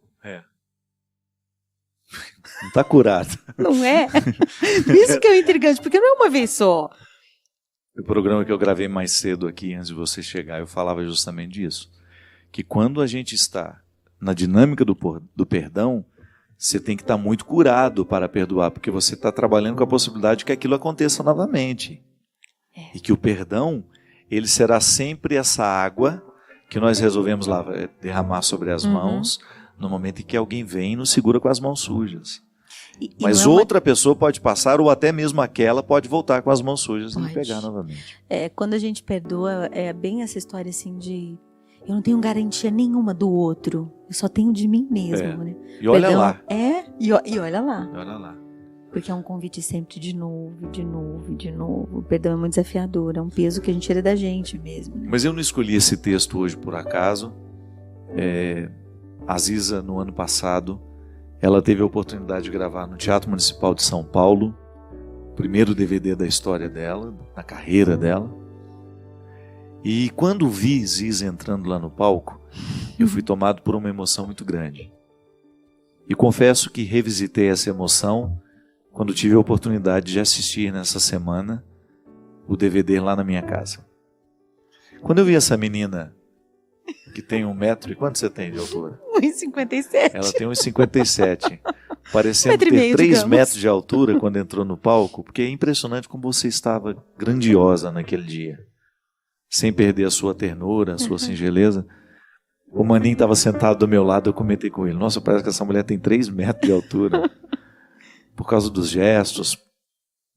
Não está curado. Não é? Isso que é intrigante, porque não é uma vez só. O programa que eu gravei mais cedo aqui, antes de você chegar, eu falava justamente disso. Que quando a gente está na dinâmica do perdão, você tem que estar muito curado para perdoar, porque você está trabalhando com a possibilidade de que aquilo aconteça novamente. E que o perdão, ele será sempre essa água que nós resolvemos derramar sobre as mãos no momento em que alguém vem e nos segura com as mãos sujas. Mas outra pessoa pode passar, ou até mesmo aquela pode voltar com as mãos sujas e pegar novamente. Quando a gente perdoa, é bem essa história assim de... Eu não tenho garantia nenhuma do outro. Eu só tenho de mim mesmo, né? E olha lá. E olha lá. E olha lá. Porque é um convite sempre de novo, de novo, de novo. O perdão é muito desafiador. É um peso que a gente tira da gente mesmo. Né? Mas eu não escolhi esse texto hoje por acaso. A Ziza, no ano passado, ela teve a oportunidade de gravar no Teatro Municipal de São Paulo o primeiro DVD da história dela, da carreira dela. E quando vi Ziza entrando lá no palco, eu fui tomado por uma emoção muito grande. E confesso que revisitei essa emoção quando tive a oportunidade de assistir nessa semana o DVD lá na minha casa. Quando eu vi essa menina que tem 1 metro, e quanto você tem de altura? 1,57. Ela tem 1,57, parecendo 1,5 ter metros, 3 digamos. metros de altura quando entrou no palco, porque é impressionante como você estava grandiosa naquele dia, sem perder a sua ternura, a sua singeleza. O Maninho estava sentado do meu lado, eu comentei com ele, nossa, parece que essa mulher tem 3 metros de altura, por causa dos gestos,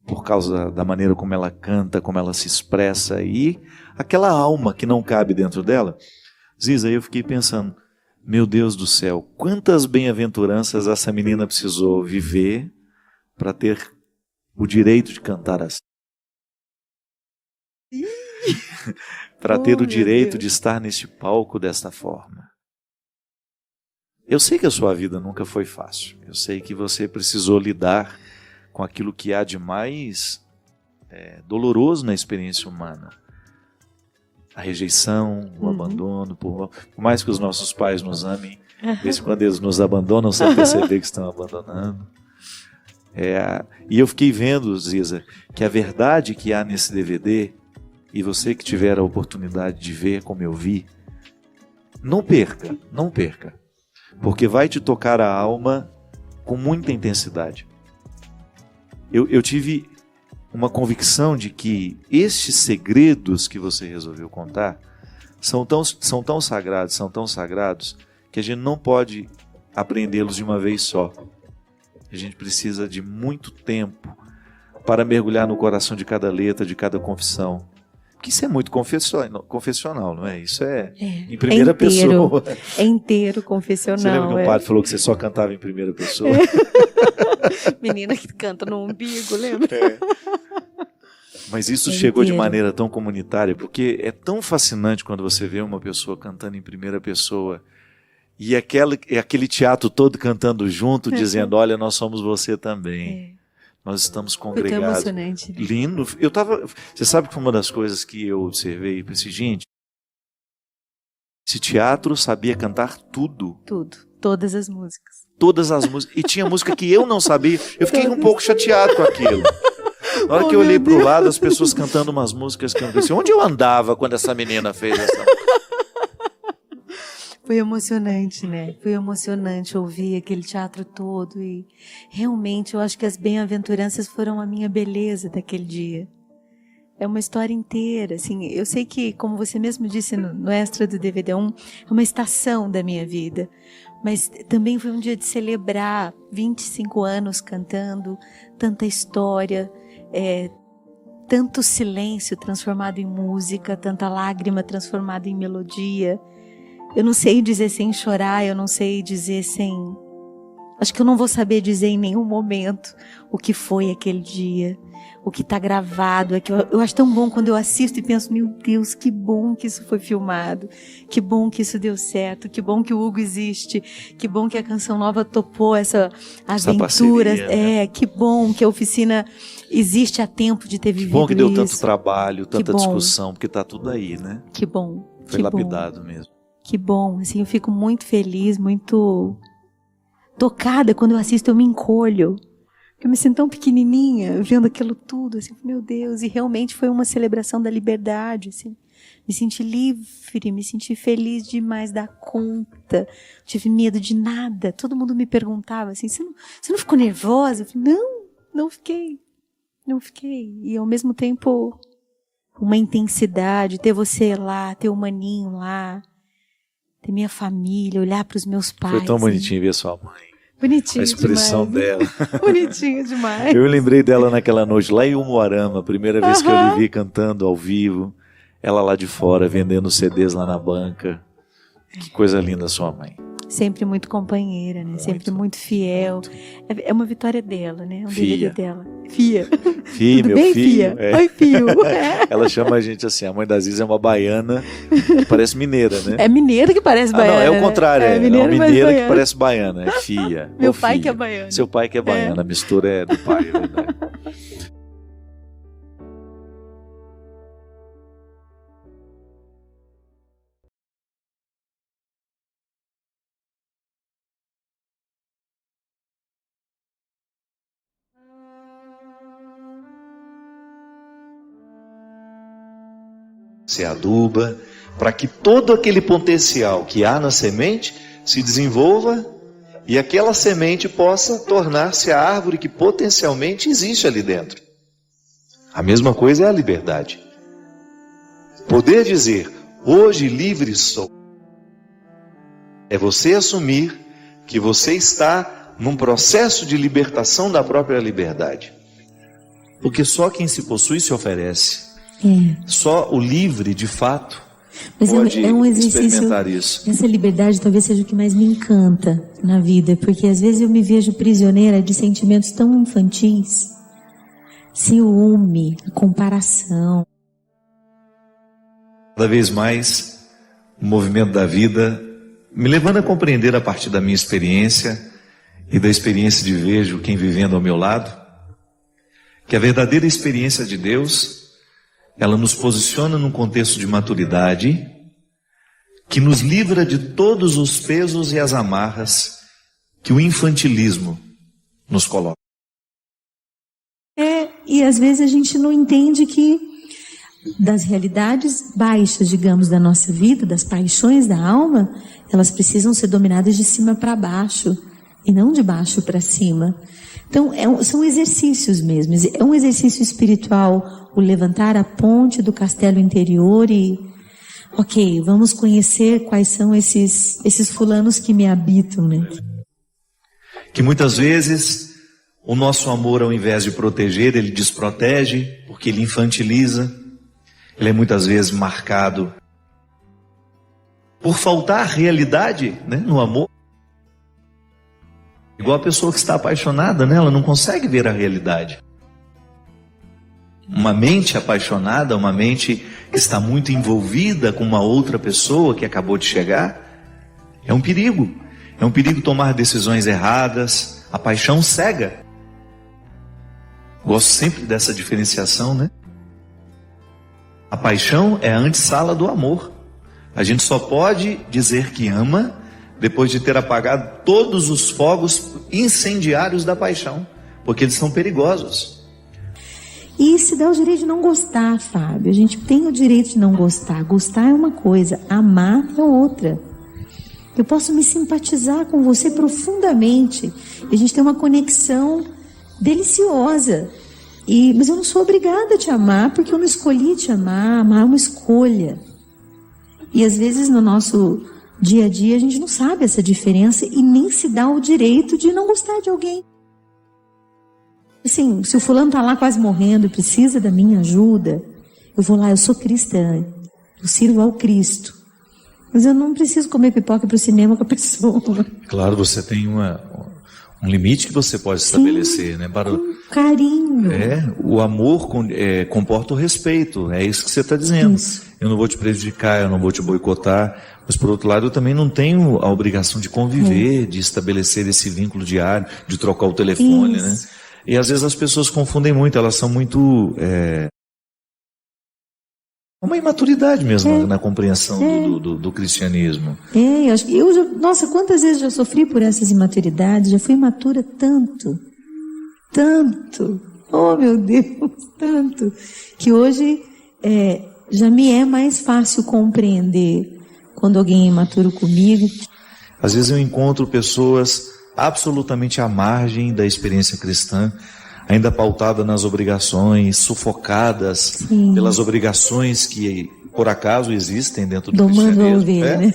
por causa da maneira como ela canta, como ela se expressa, e aquela alma que não cabe dentro dela. Ziza, eu fiquei pensando, meu Deus do céu, quantas bem-aventuranças essa menina precisou viver para ter o direito de cantar assim. Para ter o direito de estar neste palco desta forma. Eu sei que a sua vida nunca foi fácil. Eu sei que você precisou lidar com aquilo que há de mais doloroso na experiência humana. A rejeição, o abandono, por mais que os nossos pais nos amem, de vez em quando eles nos abandonam sem perceber que estão abandonando. E eu fiquei vendo, Ziza, que a verdade que há nesse DVD, e você que tiver a oportunidade de ver como eu vi, não perca, não perca, porque vai te tocar a alma com muita intensidade. Eu tive uma convicção de que estes segredos que você resolveu contar são tão sagrados, que a gente não pode aprendê-los de uma vez só. A gente precisa de muito tempo para mergulhar no coração de cada letra, de cada confissão. Porque isso é muito confessional, não é? Isso é em primeira pessoa. É inteiro confessional. Você lembra que o padre falou que você só cantava em primeira pessoa? Menina que canta no umbigo, lembra? Mas isso chegou de maneira tão comunitária, porque é tão fascinante quando você vê uma pessoa cantando em primeira pessoa e aquele teatro todo cantando junto, dizendo, olha, nós somos você também. Nós estamos congregados. Foi tão emocionante. Lindo. Você sabe que foi uma das coisas que eu observei e pensei, gente, esse teatro sabia cantar tudo. Tudo. Todas as músicas. Todas as músicas. E tinha música que eu não sabia. Eu fiquei um pouco chateado com aquilo. Na hora que eu olhei para o lado, as pessoas cantando umas músicas que eu pensei, onde eu andava quando essa menina fez essa música? Foi emocionante, né? Foi emocionante ouvir aquele teatro todo e realmente eu acho que as bem-aventuranças foram a minha beleza daquele dia. É uma história inteira, assim, eu sei que, como você mesmo disse no extra do DVD1, é uma estação da minha vida, mas também foi um dia de celebrar 25 anos cantando, tanta história, tanto silêncio transformado em música, tanta lágrima transformada em melodia. Eu não sei dizer sem chorar, eu não sei dizer sem... Acho que eu não vou saber dizer em nenhum momento o que foi aquele dia, o que está gravado. É que eu acho tão bom quando eu assisto e penso, meu Deus, que bom que isso foi filmado, que bom que isso deu certo, que bom que o Hugo existe, que bom que a Canção Nova topou essa aventura. Parceria, né? Que bom que a oficina existe há tempo de ter vivido isso. Que bom que deu tanto trabalho, tanta discussão, porque está tudo aí, né? Que bom. Foi lapidado mesmo. Que bom, assim, eu fico muito feliz, muito tocada quando eu assisto, eu me encolho. Eu me sinto tão pequenininha, vendo aquilo tudo, assim, meu Deus, e realmente foi uma celebração da liberdade, assim. Me senti livre, me senti feliz demais da conta, não tive medo de nada. Todo mundo me perguntava assim, você não ficou nervosa? Eu falei, não fiquei. E ao mesmo tempo, uma intensidade, ter você lá, ter o Maninho lá, ter minha família, olhar para os meus pais. Foi tão bonitinho ver sua mãe. Bonitinho a expressão demais. dela. Bonitinho demais. Eu lembrei dela naquela noite lá em Umuarama, a primeira vez que eu lhe vi cantando ao vivo. Ela lá de fora, vendendo CDs lá na banca. Que coisa linda sua mãe. Sempre muito companheira, né? Sempre muito fiel. Muito. É uma vitória dela, né? Um Fia. dela. Fia. Fia, Tudo meu bem, filho. Fia? Oi, filho. Ela chama a gente assim, a mãe da Ziza é uma baiana que parece mineira, né? É mineira que parece baiana. Não, é o contrário. Né? É uma mineira que parece baiana. É Fia. Meu pai filho. Que é baiano. Seu pai que é baiano. A mistura é do pai, é verdade. se aduba, para que todo aquele potencial que há na semente se desenvolva e aquela semente possa tornar-se a árvore que potencialmente existe ali dentro. A mesma coisa é a liberdade. Poder dizer, hoje livre sou, é você assumir que você está num processo de libertação da própria liberdade. Porque só quem se possui se oferece. Só o livre, de fato, mas pode é um exercício, experimentar isso. Essa liberdade talvez seja o que mais me encanta na vida, porque às vezes eu me vejo prisioneira de sentimentos tão infantis, ciúme, comparação. Cada vez mais, o movimento da vida me levando a compreender a partir da minha experiência e da experiência de vejo quem vivendo ao meu lado, que a verdadeira experiência de Deus, ela nos posiciona num contexto de maturidade que nos livra de todos os pesos e as amarras que o infantilismo nos coloca. E às vezes a gente não entende que das realidades baixas, digamos, da nossa vida, das paixões da alma, elas precisam ser dominadas de cima para baixo e não de baixo para cima. Então, são exercícios mesmo. É um exercício espiritual, o levantar a ponte do castelo interior e, ok, vamos conhecer quais são esses fulanos que me habitam, né? Que muitas vezes o nosso amor, ao invés de proteger, ele desprotege, porque ele infantiliza. Ele é muitas vezes marcado por faltar realidade, né, no amor. Igual a pessoa que está apaixonada, né, ela não consegue ver a realidade. Uma mente apaixonada, uma mente que está muito envolvida com uma outra pessoa que acabou de chegar, é um perigo. É um perigo tomar decisões erradas. A paixão cega. Gosto sempre dessa diferenciação, né? A paixão é a antessala do amor. A gente só pode dizer que ama depois de ter apagado todos os fogos incendiários da paixão, porque eles são perigosos. E se dá o direito de não gostar, Fábio. A gente tem o direito de não gostar. Gostar é uma coisa, amar é outra. Eu posso me simpatizar com você profundamente. A gente tem uma conexão deliciosa. Mas eu não sou obrigada a te amar, porque eu não escolhi te amar. Amar é uma escolha. E às vezes no nosso dia a dia a gente não sabe essa diferença e nem se dá o direito de não gostar de alguém. Assim, se o fulano está lá quase morrendo e precisa da minha ajuda, eu vou lá, eu sou cristã, eu sirvo ao Cristo. Mas eu não preciso comer pipoca para o cinema com a pessoa. Claro, você tem um limite que você pode estabelecer, né? Para com carinho. O amor comporta o respeito, é isso que você está dizendo. Isso. Eu não vou te prejudicar, eu não vou te boicotar, mas por outro lado eu também não tenho a obrigação de conviver, de estabelecer esse vínculo diário, de trocar o telefone, né? E às vezes as pessoas confundem muito, elas são muito... uma imaturidade mesmo na compreensão do cristianismo. Nossa, quantas vezes já sofri por essas imaturidades, já fui imatura tanto, oh meu Deus, tanto, que hoje já me é mais fácil compreender quando alguém é imaturo comigo. Às vezes eu encontro pessoas absolutamente à margem da experiência cristã, ainda pautada nas obrigações, sufocadas pelas obrigações que por acaso existem dentro do cristianismo. Né?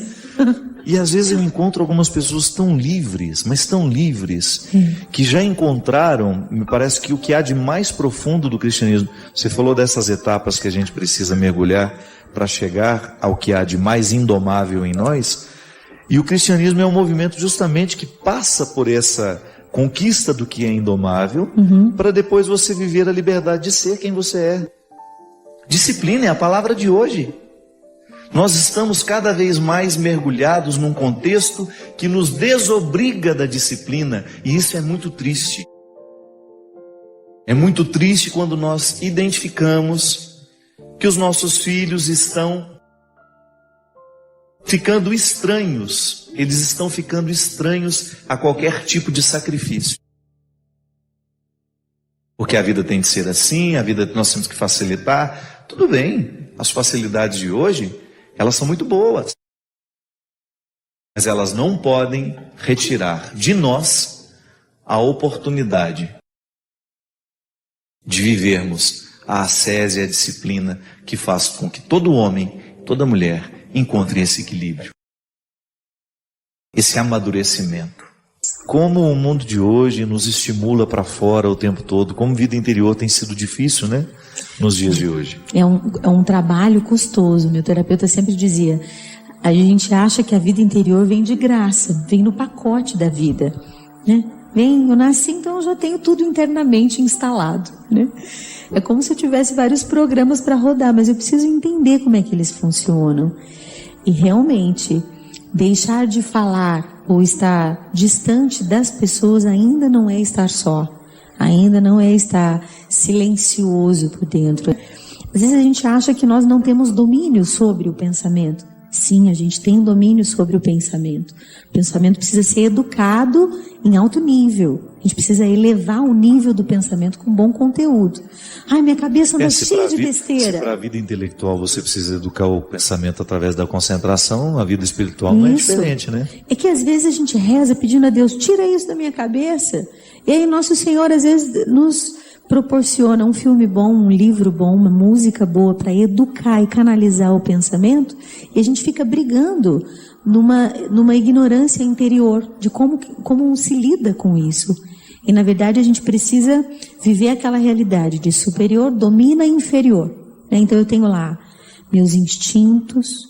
E às vezes eu encontro algumas pessoas tão livres, mas tão livres, que já encontraram, me parece que o que há de mais profundo do cristianismo. Você falou dessas etapas que a gente precisa mergulhar para chegar ao que há de mais indomável em nós. E o cristianismo é um movimento justamente que passa por essa conquista do que é indomável, para depois você viver a liberdade de ser quem você é. Disciplina é a palavra de hoje. Nós estamos cada vez mais mergulhados num contexto que nos desobriga da disciplina, e isso é muito triste. É muito triste quando nós identificamos que os nossos filhos estão ficando estranhos, eles estão ficando estranhos a qualquer tipo de sacrifício. Porque a vida tem de ser assim, a vida nós temos que facilitar, tudo bem. as facilidades de hoje, elas são muito boas. Mas elas não podem retirar de nós a oportunidade de vivermos a ascese e a disciplina que faz com que todo homem, toda mulher encontre esse equilíbrio, esse amadurecimento. Como o mundo de hoje nos estimula para fora o tempo todo, como vida interior tem sido difícil, né? Nos dias de hoje. É um trabalho custoso. Meu terapeuta sempre dizia, a gente acha que a vida interior vem de graça, vem no pacote da vida, né? Eu nasci, então eu já tenho tudo internamente instalado, né? É como se eu tivesse vários programas para rodar, mas eu preciso entender como é que eles funcionam. E realmente, deixar de falar ou estar distante das pessoas ainda não é estar só, ainda não é estar silencioso por dentro. Às vezes a gente acha que nós não temos domínio sobre o pensamento. Sim, a gente tem domínio sobre o pensamento. O pensamento precisa ser educado em alto nível. A gente precisa elevar o nível do pensamento com bom conteúdo. Ai, minha cabeça anda cheia de besteira. Se para a vida intelectual você precisa educar o pensamento através da concentração, a vida espiritual não é diferente, né? É que às vezes a gente reza pedindo a Deus, tira isso da minha cabeça. E aí Nosso Senhor às vezes nos proporciona um filme bom, um livro bom, uma música boa para educar e canalizar o pensamento, e a gente fica brigando numa ignorância interior de como se lida com isso. E na verdade a gente precisa viver aquela realidade de superior domina inferior, né? Então eu tenho lá meus instintos,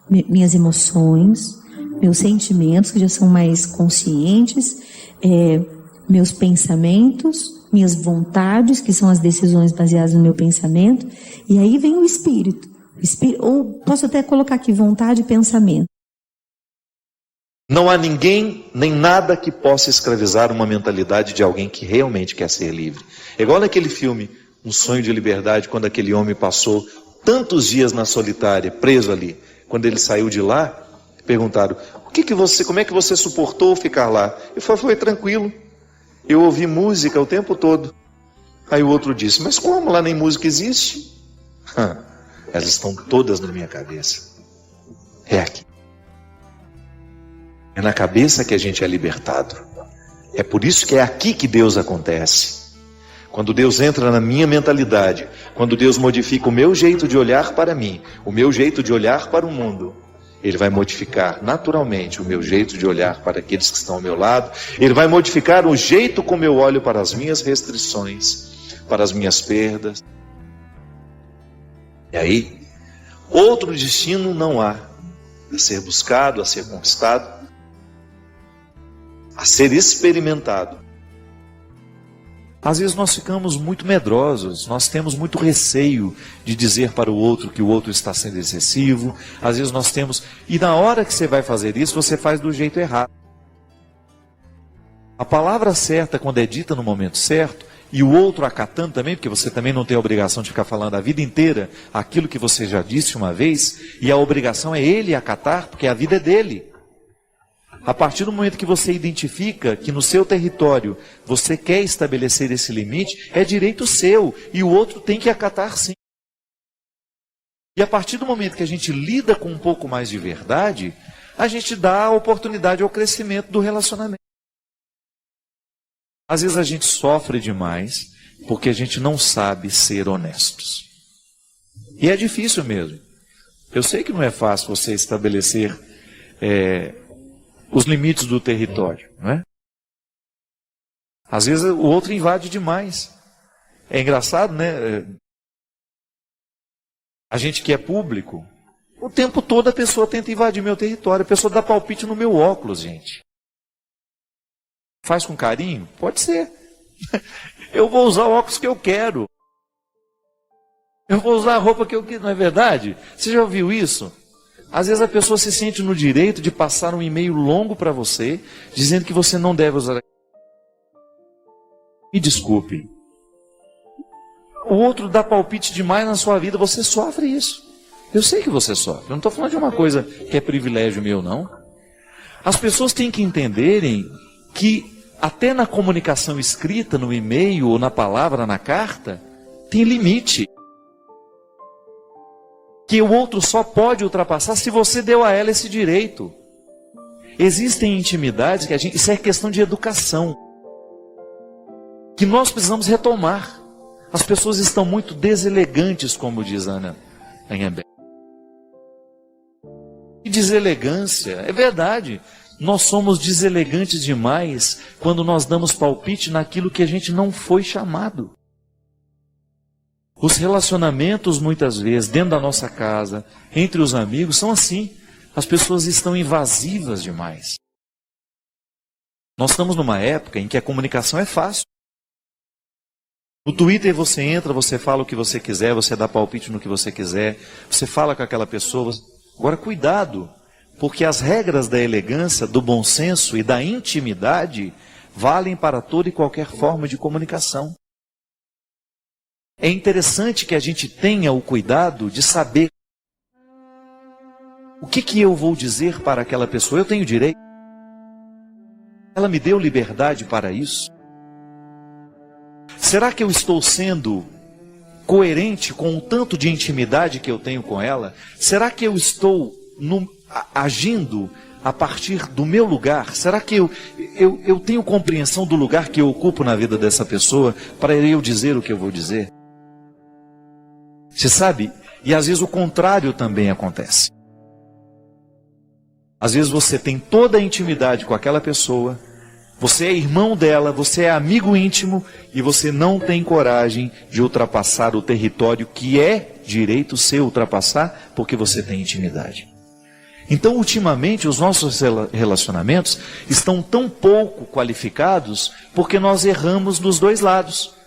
minhas emoções, meus sentimentos que já são mais conscientes, meus pensamentos, minhas vontades, que são as decisões baseadas no meu pensamento, e aí vem o espírito. Ou posso até colocar aqui vontade e pensamento. Não há ninguém, nem nada que possa escravizar uma mentalidade de alguém que realmente quer ser livre. É igual naquele filme, Um Sonho de Liberdade, quando aquele homem passou tantos dias na solitária, preso ali. Quando ele saiu de lá, perguntaram, como é que você suportou ficar lá? Ele falou, foi tranquilo. Eu ouvi música o tempo todo. Aí o outro disse, mas como? Lá nem música existe? Elas estão todas na minha cabeça. É aqui. É na cabeça que a gente é libertado. É por isso que é aqui que Deus acontece. Quando Deus entra na minha mentalidade, quando Deus modifica o meu jeito de olhar para mim, o meu jeito de olhar para o mundo, Ele vai modificar naturalmente o meu jeito de olhar para aqueles que estão ao meu lado. Ele vai modificar o jeito como eu olho para as minhas restrições, para as minhas perdas. E aí, outro destino não há a ser buscado, a ser conquistado, a ser experimentado. Às vezes nós ficamos muito medrosos, nós temos muito receio de dizer para o outro que o outro está sendo excessivo. Às vezes nós temos... E na hora que você vai fazer isso, você faz do jeito errado. A palavra certa, quando é dita no momento certo, e o outro acatando também, porque você também não tem a obrigação de ficar falando a vida inteira aquilo que você já disse uma vez, e a obrigação é ele acatar, porque a vida é dele. A partir do momento que você identifica que no seu território você quer estabelecer esse limite, é direito seu, e o outro tem que acatar sim. E a partir do momento que a gente lida com um pouco mais de verdade, a gente dá a oportunidade ao crescimento do relacionamento. Às vezes a gente sofre demais porque a gente não sabe ser honestos. E é difícil mesmo. Eu sei que não é fácil você estabelecer os limites do território, não é? Às vezes o outro invade demais. É engraçado, né? A gente que é público, o tempo todo a pessoa tenta invadir meu território. A pessoa dá palpite no meu óculos, gente. Faz com carinho? Pode ser. Eu vou usar o óculos que eu quero. Eu vou usar a roupa que eu quero, não é verdade? Você já ouviu isso? Às vezes a pessoa se sente no direito de passar um e-mail longo para você, dizendo que você não deve usar. Me desculpe. O outro dá palpite demais na sua vida, você sofre isso. Eu sei que você sofre. Eu não estou falando de uma coisa que é privilégio meu, não. As pessoas têm que entenderem que até na comunicação escrita, no e-mail ou na palavra, na carta, tem limite. que o outro só pode ultrapassar se você deu a ela esse direito. Existem intimidades que isso é questão de educação, que nós precisamos retomar. As pessoas estão muito deselegantes, como diz Ana Anhemberg. E deselegância, é verdade. Nós somos deselegantes demais quando nós damos palpite naquilo que a gente não foi chamado. Os relacionamentos, muitas vezes, dentro da nossa casa, entre os amigos, são assim. As pessoas estão invasivas demais. Nós estamos numa época em que a comunicação é fácil. No Twitter você entra, você fala o que você quiser, você dá palpite no que você quiser, você fala com aquela pessoa. Agora, cuidado, porque as regras da elegância, do bom senso e da intimidade valem para toda e qualquer forma de comunicação. É interessante que a gente tenha o cuidado de saber o que eu vou dizer para aquela pessoa. Eu tenho direito. Ela me deu liberdade para isso. Será que eu estou sendo coerente com o tanto de intimidade que eu tenho com ela? Será que eu estou agindo a partir do meu lugar? Será que eu tenho compreensão do lugar que eu ocupo na vida dessa pessoa para eu dizer o que eu vou dizer? Você sabe? E às vezes o contrário também acontece. Às vezes você tem toda a intimidade com aquela pessoa, você é irmão dela, você é amigo íntimo e você não tem coragem de ultrapassar o território que é direito seu ultrapassar porque você tem intimidade. Então, ultimamente, os nossos relacionamentos estão tão pouco qualificados porque nós erramos dos dois lados.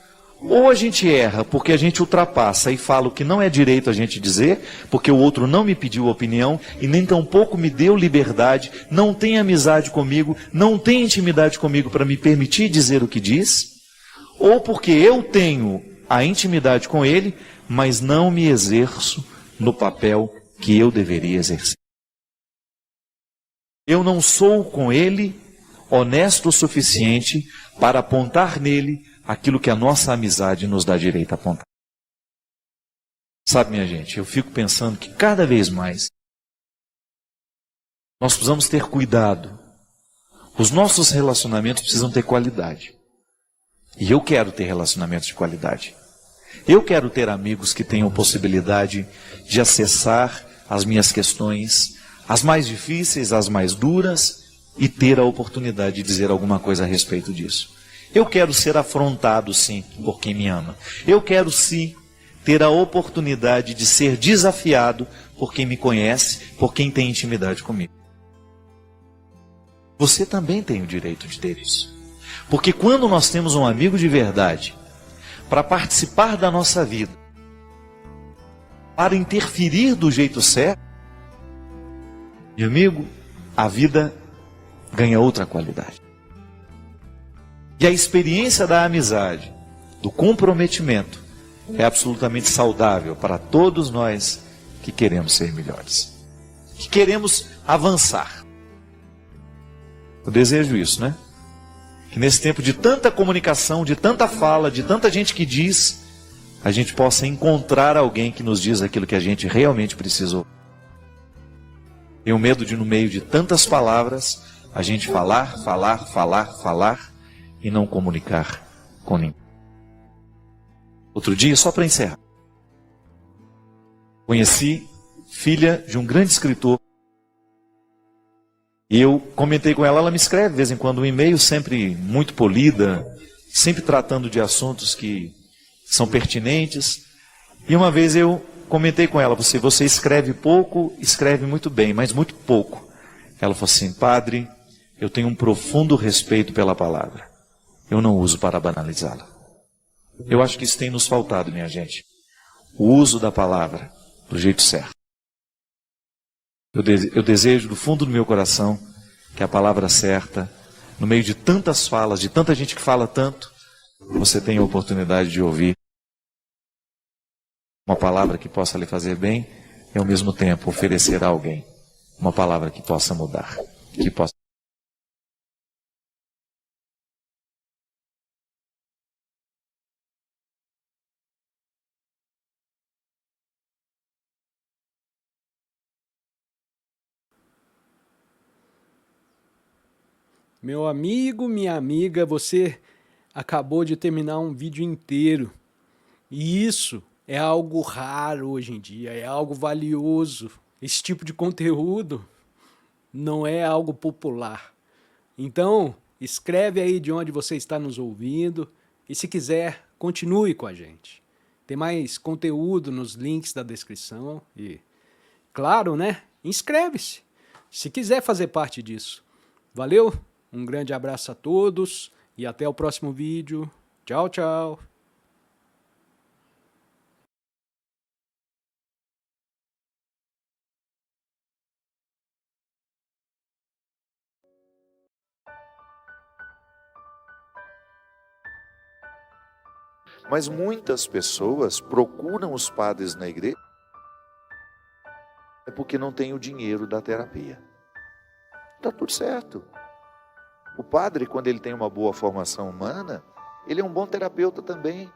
Ou a gente erra porque a gente ultrapassa e fala o que não é direito a gente dizer, porque o outro não me pediu opinião e nem tampouco me deu liberdade, não tem amizade comigo, não tem intimidade comigo para me permitir dizer o que diz, ou porque eu tenho a intimidade com ele, mas não me exerço no papel que eu deveria exercer. Eu não sou com ele honesto o suficiente para apontar nele aquilo que a nossa amizade nos dá direito a apontar. Sabe, minha gente, eu fico pensando que cada vez mais nós precisamos ter cuidado. Os nossos relacionamentos precisam ter qualidade. E eu quero ter relacionamentos de qualidade. Eu quero ter amigos que tenham possibilidade de acessar as minhas questões, as mais difíceis, as mais duras, e ter a oportunidade de dizer alguma coisa a respeito disso. Eu quero ser afrontado, sim, por quem me ama. Eu quero, sim, ter a oportunidade de ser desafiado por quem me conhece, por quem tem intimidade comigo. Você também tem o direito de ter isso. Porque quando nós temos um amigo de verdade, para participar da nossa vida, para interferir do jeito certo, meu amigo, a vida ganha outra qualidade. E a experiência da amizade, do comprometimento, é absolutamente saudável para todos nós que queremos ser melhores, que queremos avançar. Eu desejo isso, né? Que nesse tempo de tanta comunicação, de tanta fala, de tanta gente que diz, a gente possa encontrar alguém que nos diz aquilo que a gente realmente precisou. Tenho medo de, no meio de tantas palavras, a gente falar e não comunicar com ninguém. Outro dia, só para encerrar, conheci filha de um grande escritor. E eu comentei com ela, ela me escreve de vez em quando um e-mail, sempre muito polida, sempre tratando de assuntos que são pertinentes. E uma vez eu comentei com ela, você escreve pouco, escreve muito bem, mas muito pouco. Ela falou assim, padre, eu tenho um profundo respeito pela palavra. Eu não uso para banalizá-la. Eu acho que isso tem nos faltado, minha gente. O uso da palavra do jeito certo. Eu desejo do fundo do meu coração que a palavra certa, no meio de tantas falas, de tanta gente que fala tanto, você tenha a oportunidade de ouvir uma palavra que possa lhe fazer bem e ao mesmo tempo oferecer a alguém uma palavra que possa mudar, que possa Meu amigo, minha amiga, você acabou de terminar um vídeo inteiro. E isso é algo raro hoje em dia, é algo valioso. Esse tipo de conteúdo não é algo popular. Então, escreve aí de onde você está nos ouvindo e, se quiser, continue com a gente. Tem mais conteúdo nos links da descrição e, claro, né? Inscreve-se se quiser fazer parte disso. Valeu, um grande abraço a todos e até o próximo vídeo. Tchau, tchau. Mas muitas pessoas procuram os padres na igreja é porque não tem o dinheiro da terapia. Está tudo certo. O padre, quando ele tem uma boa formação humana, ele é um bom terapeuta também.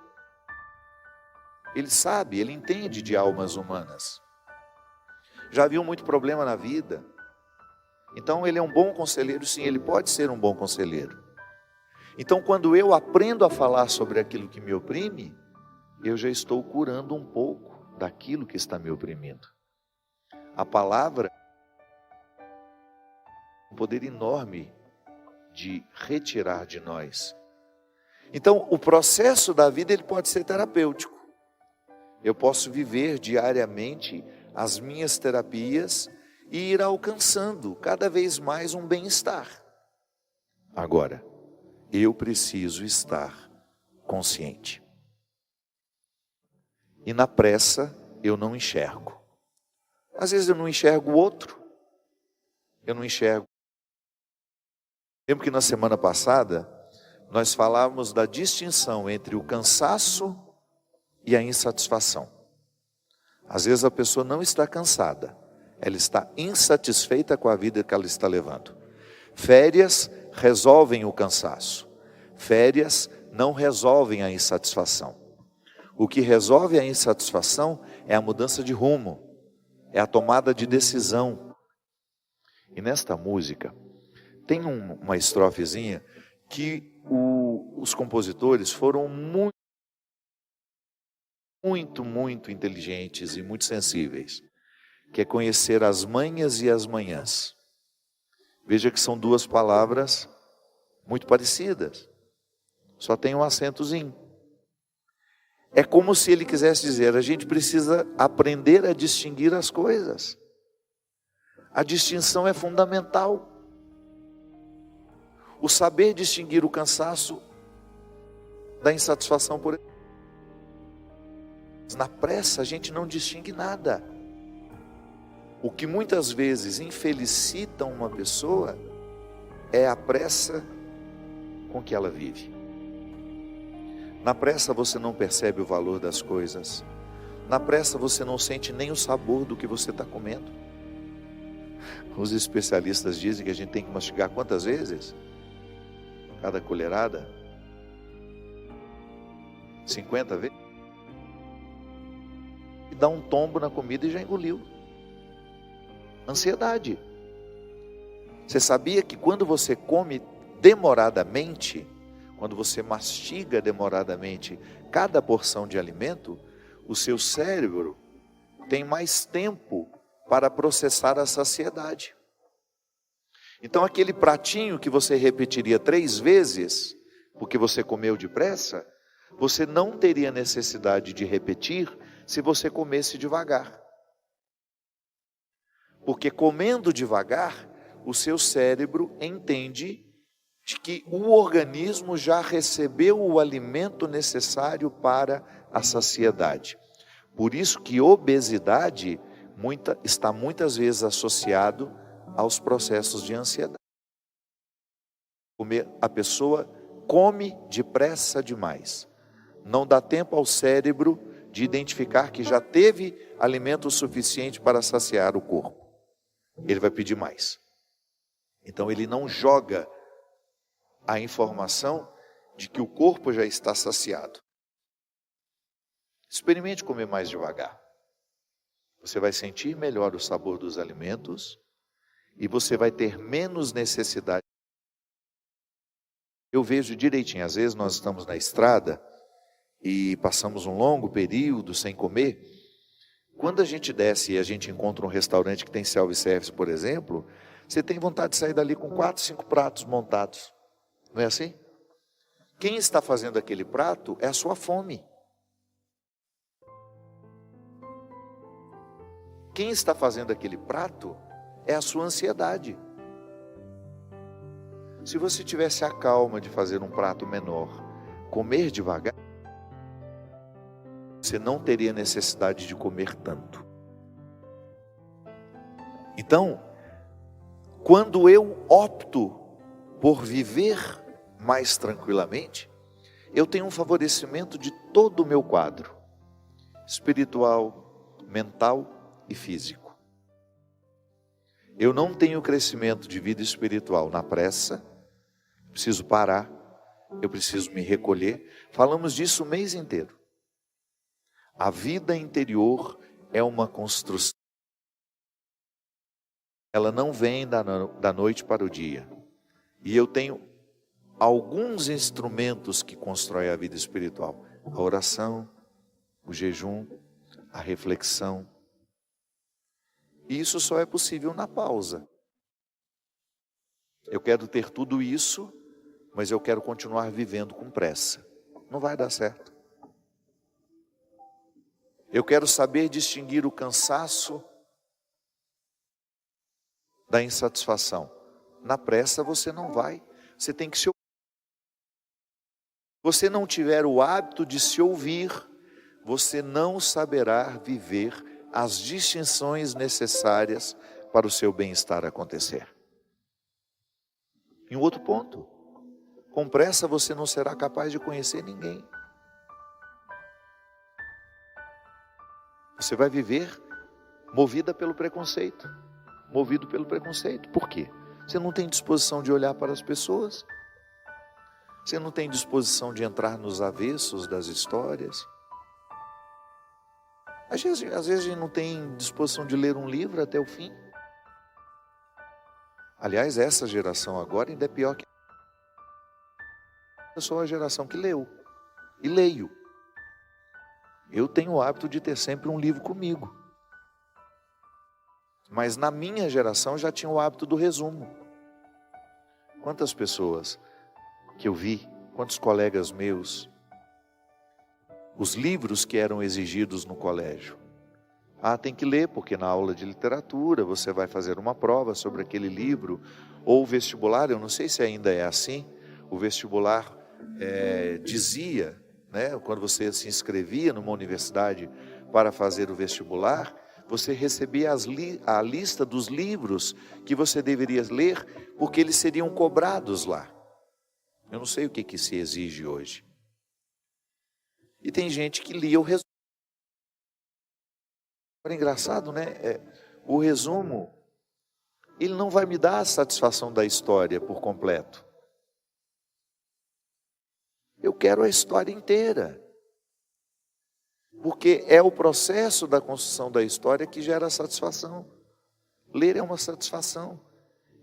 Ele sabe, ele entende de almas humanas. Já viu muito problema na vida. Então ele é um bom conselheiro, sim, ele pode ser um bom conselheiro. Então, quando eu aprendo a falar sobre aquilo que me oprime, eu já estou curando um pouco daquilo que está me oprimindo. A palavra tem um poder enorme de retirar de nós. Então, o processo da vida ele pode ser terapêutico. Eu posso viver diariamente as minhas terapias e ir alcançando cada vez mais um bem-estar. Agora, eu preciso estar consciente. E na pressa eu não enxergo. Às vezes eu não enxergo o outro. Eu não enxergo. Lembro que na semana passada nós falávamos da distinção entre o cansaço e a insatisfação. Às vezes a pessoa não está cansada, ela está insatisfeita com a vida que ela está levando. Férias resolvem o cansaço. Férias não resolvem a insatisfação. O que resolve a insatisfação é a mudança de rumo, é a tomada de decisão. E nesta música tem uma estrofezinha que os compositores foram muito inteligentes e muito sensíveis, que é conhecer as manhas e as manhãs. Veja que são duas palavras muito parecidas, só tem um acentozinho. É como se ele quisesse dizer, a gente precisa aprender a distinguir as coisas. A distinção é fundamental. O saber distinguir o cansaço da insatisfação por ele. Na pressa a gente não distingue nada. O que muitas vezes infelicita uma pessoa é a pressa com que ela vive. Na pressa você não percebe o valor das coisas. Na pressa você não sente nem o sabor do que você está comendo. Os especialistas dizem que a gente tem que mastigar quantas vezes? Cada colherada? 50 vezes? E dá um tombo na comida e já engoliu. Ansiedade. Você sabia que quando você come demoradamente, quando você mastiga demoradamente cada porção de alimento, o seu cérebro tem mais tempo para processar a saciedade. Então aquele pratinho que você repetiria 3 vezes, porque você comeu depressa, você não teria necessidade de repetir se você comesse devagar. Porque comendo devagar, o seu cérebro entende de que o organismo já recebeu o alimento necessário para a saciedade. Por isso que obesidade está muitas vezes associado aos processos de ansiedade. A pessoa come depressa demais. Não dá tempo ao cérebro de identificar que já teve alimento suficiente para saciar o corpo. Ele vai pedir mais. Então ele não joga a informação de que o corpo já está saciado. Experimente comer mais devagar. Você vai sentir melhor o sabor dos alimentos e você vai ter menos necessidade Eu vejo direitinho, às vezes nós estamos na estrada e passamos um longo período sem comer. Quando a gente desce e a gente encontra um restaurante que tem self-service, por exemplo, você tem vontade de sair dali com 4, 5 pratos montados. Não é assim? Quem está fazendo aquele prato é a sua fome. Quem está fazendo aquele prato é a sua ansiedade. Se você tivesse a calma de fazer um prato menor, comer devagar, você não teria necessidade de comer tanto. Então, quando eu opto por viver mais tranquilamente, eu tenho um favorecimento de todo o meu quadro, espiritual, mental e físico. Eu não tenho crescimento de vida espiritual na pressa, preciso parar, eu preciso me recolher. Falamos disso o mês inteiro. A vida interior é uma construção. Ela não vem da noite para o dia. E eu tenho alguns instrumentos que constroem a vida espiritual. A oração, o jejum, a reflexão. E isso só é possível na pausa. Eu quero ter tudo isso, mas eu quero continuar vivendo com pressa. Não vai dar certo. Eu quero saber distinguir o cansaço da insatisfação. Na pressa você não vai. Você tem que se ouvir. Se você não tiver o hábito de se ouvir, você não saberá viver as distinções necessárias para o seu bem-estar acontecer. E um outro ponto. Com pressa você não será capaz de conhecer ninguém. Você vai viver movida pelo preconceito. Movido pelo preconceito. Por quê? Você não tem disposição de olhar para as pessoas. Você não tem disposição de entrar nos avessos das histórias. Às vezes a gente não tem disposição de ler um livro até o fim. Aliás, essa geração agora ainda é pior que... Eu sou a geração que leu. E leio. Eu tenho o hábito de ter sempre um livro comigo. Mas na minha geração já tinha o hábito do resumo. Quantas pessoas que eu vi, quantos colegas meus, os livros que eram exigidos no colégio. Tem que ler, porque na aula de literatura você vai fazer uma prova sobre aquele livro, ou o vestibular, eu não sei se ainda é assim, o vestibular dizia, né, quando você se inscrevia numa universidade para fazer o vestibular, você recebia a lista dos livros que você deveria ler, porque eles seriam cobrados lá. Eu não sei o que se exige hoje. E tem gente que lia o resumo. É engraçado, né? O resumo, ele não vai me dar a satisfação da história por completo. Eu quero a história inteira. Porque é o processo da construção da história que gera a satisfação. Ler é uma satisfação.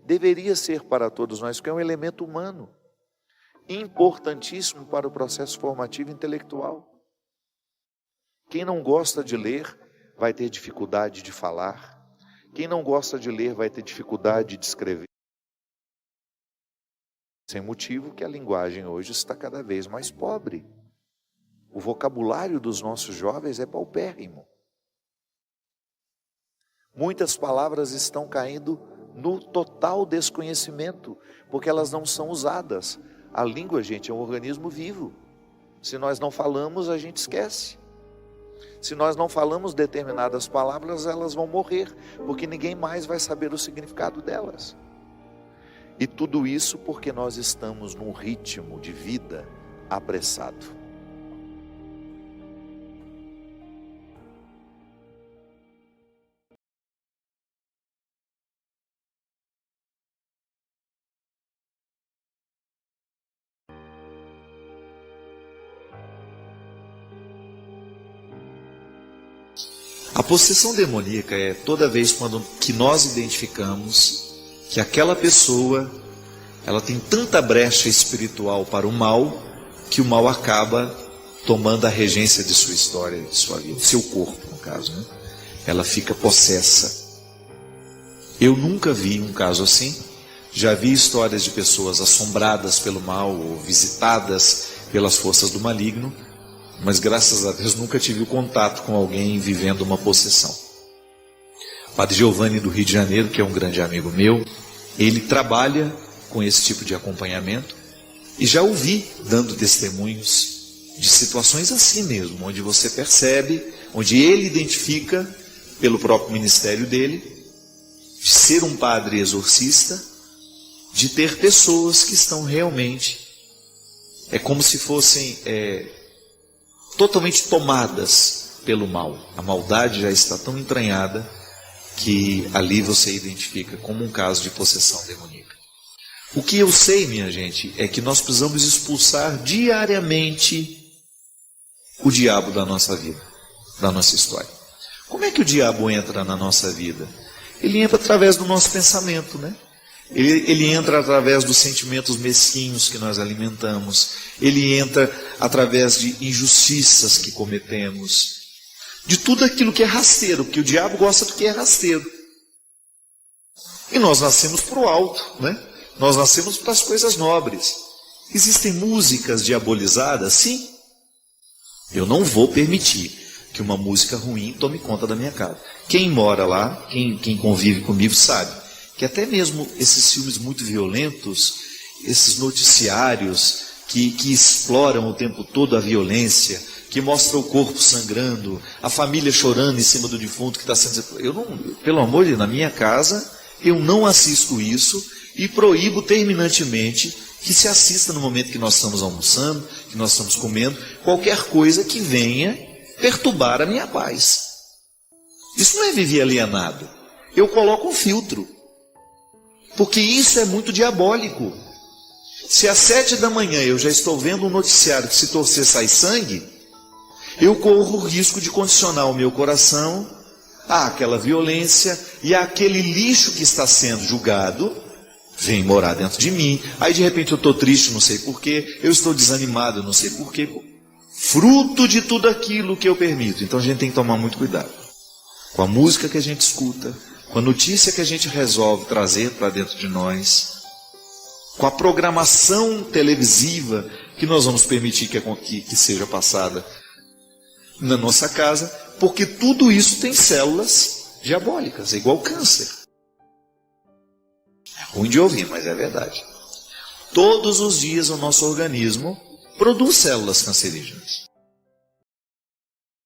Deveria ser para todos nós, porque é um elemento humano. Importantíssimo para o processo formativo intelectual. Quem não gosta de ler vai ter dificuldade de falar. Quem não gosta de ler vai ter dificuldade de escrever. Sem motivo que a linguagem hoje está cada vez mais pobre. O vocabulário dos nossos jovens é paupérrimo. Muitas palavras estão caindo no total desconhecimento, porque elas não são usadas. A língua, gente, é um organismo vivo. Se nós não falamos, a gente esquece. Se nós não falamos determinadas palavras, elas vão morrer, porque ninguém mais vai saber o significado delas. E tudo isso porque nós estamos num ritmo de vida apressado. A possessão demoníaca é toda vez que nós identificamos que aquela pessoa ela tem tanta brecha espiritual para o mal, que o mal acaba tomando a regência de sua história, de sua vida, seu corpo, no caso, né? Ela fica possessa. Eu nunca vi um caso assim. Já vi histórias de pessoas assombradas pelo mal ou visitadas pelas forças do maligno, mas graças a Deus nunca tive o contato com alguém vivendo uma possessão. Padre Giovanni do Rio de Janeiro, que é um grande amigo meu, ele trabalha com esse tipo de acompanhamento e já ouvi dando testemunhos de situações assim mesmo, onde você percebe, onde ele identifica pelo próprio ministério dele, de ser um padre exorcista, de ter pessoas que estão realmente, é como se fossem totalmente tomadas pelo mal. A maldade já está tão entranhada que ali você identifica como um caso de possessão demoníaca. O que eu sei, minha gente, é que nós precisamos expulsar diariamente o diabo da nossa vida, da nossa história. Como é que o diabo entra na nossa vida? Ele entra através do nosso pensamento, né? Ele entra através dos sentimentos mesquinhos que nós alimentamos. Ele entra através de injustiças que cometemos. De tudo aquilo que é rasteiro, porque o diabo gosta do que é rasteiro. E nós nascemos para o alto, né? Nós nascemos para as coisas nobres. Existem músicas diabolizadas? Sim. Eu não vou permitir que uma música ruim tome conta da minha casa. Quem mora lá, quem convive comigo sabe que até mesmo esses filmes muito violentos, esses noticiários que exploram o tempo todo a violência, que mostram o corpo sangrando, a família chorando em cima do defunto que está sendo... Eu não, pelo amor de Deus, na minha casa, eu não assisto isso e proíbo terminantemente que se assista no momento que nós estamos almoçando, que nós estamos comendo, qualquer coisa que venha perturbar a minha paz. Isso não é viver alienado. Eu coloco um filtro. Porque isso é muito diabólico. Se às 7 da manhã eu já estou vendo um noticiário que se torcer sai sangue, eu corro o risco de condicionar o meu coração àquela violência e àquele lixo que está sendo julgado, vem morar dentro de mim. Aí de repente eu estou triste, não sei porquê, eu estou desanimado, não sei porquê. Fruto de tudo aquilo que eu permito. Então a gente tem que tomar muito cuidado com a música que a gente escuta, com a notícia que a gente resolve trazer para dentro de nós, com a programação televisiva que nós vamos permitir que seja passada na nossa casa, porque tudo isso tem células diabólicas, é igual câncer. É ruim de ouvir, mas é verdade. Todos os dias o nosso organismo produz células cancerígenas.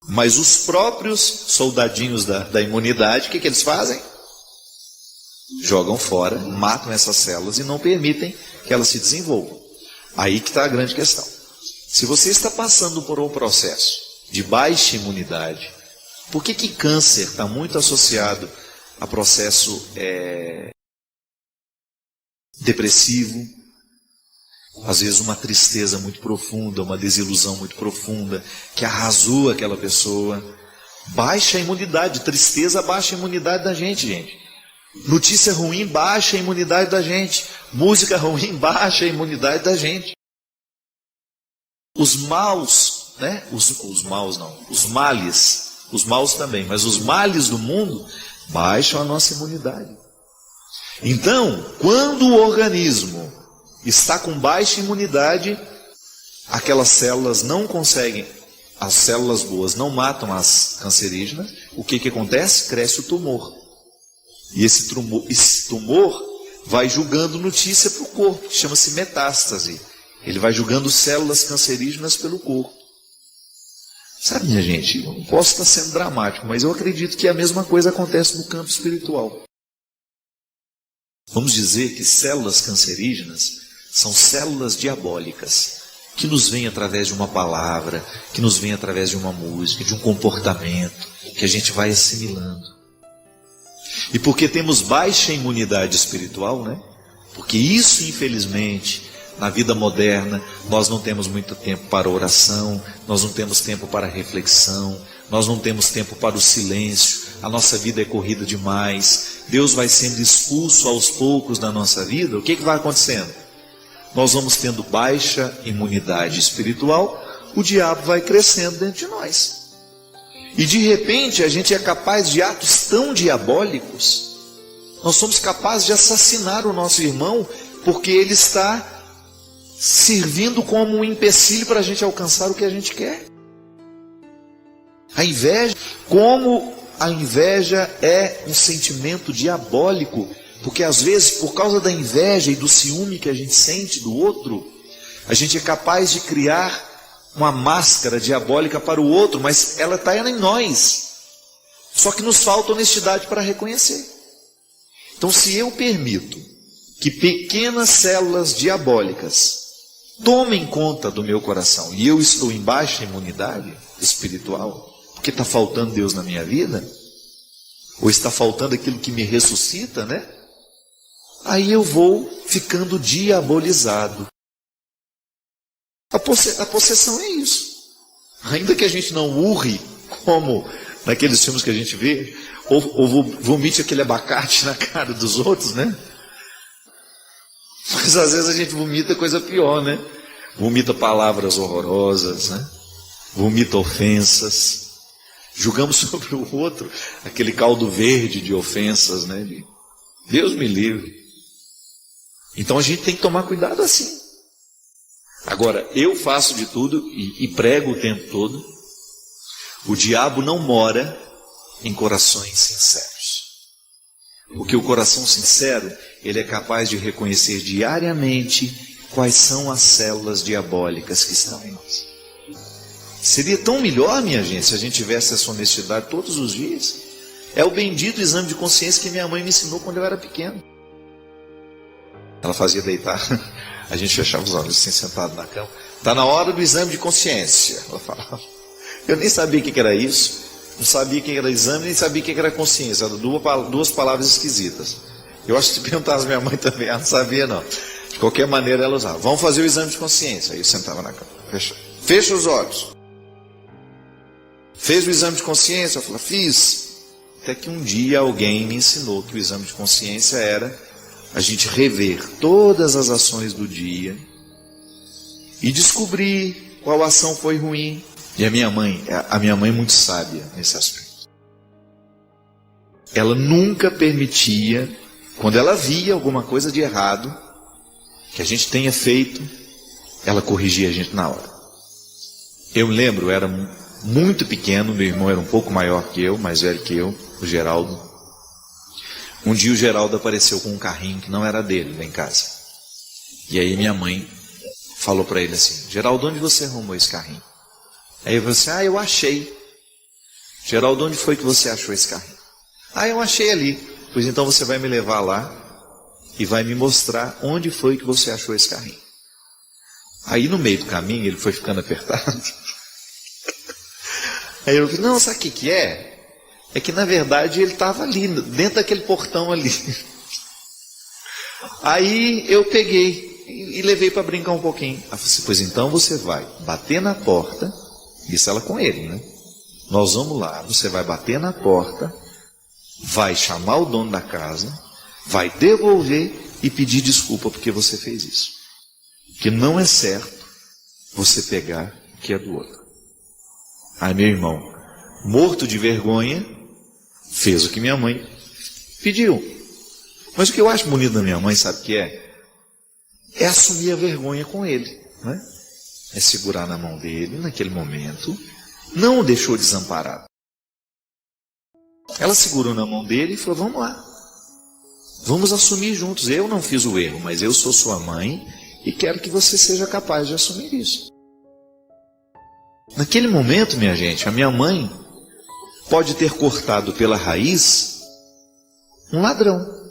Mas os próprios soldadinhos da imunidade, o que eles fazem? Jogam fora, matam essas células e não permitem que elas se desenvolvam. Aí que está a grande questão. Se você está passando por um processo de baixa imunidade, por que câncer está muito associado a processo depressivo? Às vezes uma tristeza muito profunda, uma desilusão muito profunda, que arrasou aquela pessoa. Baixa a imunidade, tristeza baixa a imunidade da gente. Notícia ruim baixa a imunidade da gente. Música ruim baixa a imunidade da gente. Os maus, né? Os maus não, os males, os maus também, mas os males do mundo baixam a nossa imunidade. Então, quando o organismo está com baixa imunidade, aquelas células não conseguem, as células boas não matam as cancerígenas, o que acontece? Cresce o tumor. E esse tumor vai julgando notícia para o corpo, que chama-se metástase. Ele vai julgando células cancerígenas pelo corpo. Sabe, minha gente, eu não posso estar sendo dramático, mas eu acredito que a mesma coisa acontece no campo espiritual. Vamos dizer que células cancerígenas são células diabólicas, que nos vêm através de uma palavra, que nos vêm através de uma música, de um comportamento, que a gente vai assimilando. E porque temos baixa imunidade espiritual, né? Porque isso, infelizmente, na vida moderna, nós não temos muito tempo para oração, nós não temos tempo para reflexão, nós não temos tempo para o silêncio, a nossa vida é corrida demais, Deus vai sendo expulso aos poucos da nossa vida, o que vai acontecendo? nós vamos tendo baixa imunidade espiritual, o diabo vai crescendo dentro de nós. E de repente a gente é capaz de atos tão diabólicos, nós somos capazes de assassinar o nosso irmão, porque ele está servindo como um empecilho para a gente alcançar o que a gente quer. A inveja, como a inveja é um sentimento diabólico, porque às vezes por causa da inveja e do ciúme que a gente sente do outro, a gente é capaz de criar uma máscara diabólica para o outro, mas ela está em nós, só que nos falta honestidade para reconhecer. Então, se eu permito que pequenas células diabólicas tomem conta do meu coração e eu estou em baixa imunidade espiritual, porque está faltando Deus na minha vida, ou está faltando aquilo que me ressuscita, né? Aí eu vou ficando diabolizado. A possessão é isso. Ainda que a gente não urre, como naqueles filmes que a gente vê, ou vomite aquele abacate na cara dos outros, né? Mas às vezes a gente vomita coisa pior, né? Vomita palavras horrorosas, né? Vomita ofensas. Julgamos sobre o outro aquele caldo verde de ofensas, né? Deus me livre. Então a gente tem que tomar cuidado assim. Agora, eu faço de tudo e prego o tempo todo. O diabo não mora em corações sinceros. Porque o coração sincero, ele é capaz de reconhecer diariamente quais são as células diabólicas que estão em nós. Seria tão melhor, minha gente, se a gente tivesse essa honestidade todos os dias. É o bendito exame de consciência que minha mãe me ensinou quando eu era pequeno. Ela fazia deitar, a gente fechava os olhos assim, sentado na cama. Está na hora do exame de consciência, ela falava. Eu nem sabia o que era isso, não sabia o que era exame, nem sabia o que era consciência. Eram duas palavras esquisitas. Eu acho que se perguntasse a minha mãe também, ela não sabia não. De qualquer maneira ela usava. Vamos fazer o exame de consciência. Aí eu sentava na cama, fecha os olhos. Fez o exame de consciência? Eu falei, fiz. Até que um dia alguém me ensinou que o exame de consciência era a gente rever todas as ações do dia e descobrir qual ação foi ruim. E a minha mãe é muito sábia nesse aspecto. Ela nunca permitia, quando ela via alguma coisa de errado que a gente tenha feito, ela corrigia a gente na hora. Eu me lembro, eu era muito pequeno, meu irmão era um pouco maior que eu, mais velho que eu, o Geraldo. Um dia o Geraldo apareceu com um carrinho que não era dele lá em casa. E aí minha mãe falou para ele assim, Geraldo, onde você arrumou esse carrinho? Aí eu falei assim, eu achei. Geraldo, onde foi que você achou esse carrinho? Eu achei ali. Pois então você vai me levar lá e vai me mostrar onde foi que você achou esse carrinho. Aí no meio do caminho ele foi ficando apertado. Aí eu falei, não, sabe o que é? É que na verdade ele estava ali, dentro daquele portão ali. Aí eu peguei e levei para brincar um pouquinho. Ela falou assim, pois então você vai bater na porta, isso ela com ele, né? Nós vamos lá, você vai bater na porta, vai chamar o dono da casa, vai devolver e pedir desculpa porque você fez isso. Que não é certo você pegar o que é do outro. Aí meu irmão, morto de vergonha, fez o que minha mãe pediu. Mas o que eu acho bonito da minha mãe, sabe o que é? É assumir a vergonha com ele, né? É segurar na mão dele naquele momento, não o deixou desamparado. Ela segurou na mão dele e falou, vamos lá, vamos assumir juntos. Eu não fiz o erro, mas eu sou sua mãe e quero que você seja capaz de assumir isso. Naquele momento, minha gente, a minha mãe pode ter cortado pela raiz um ladrão.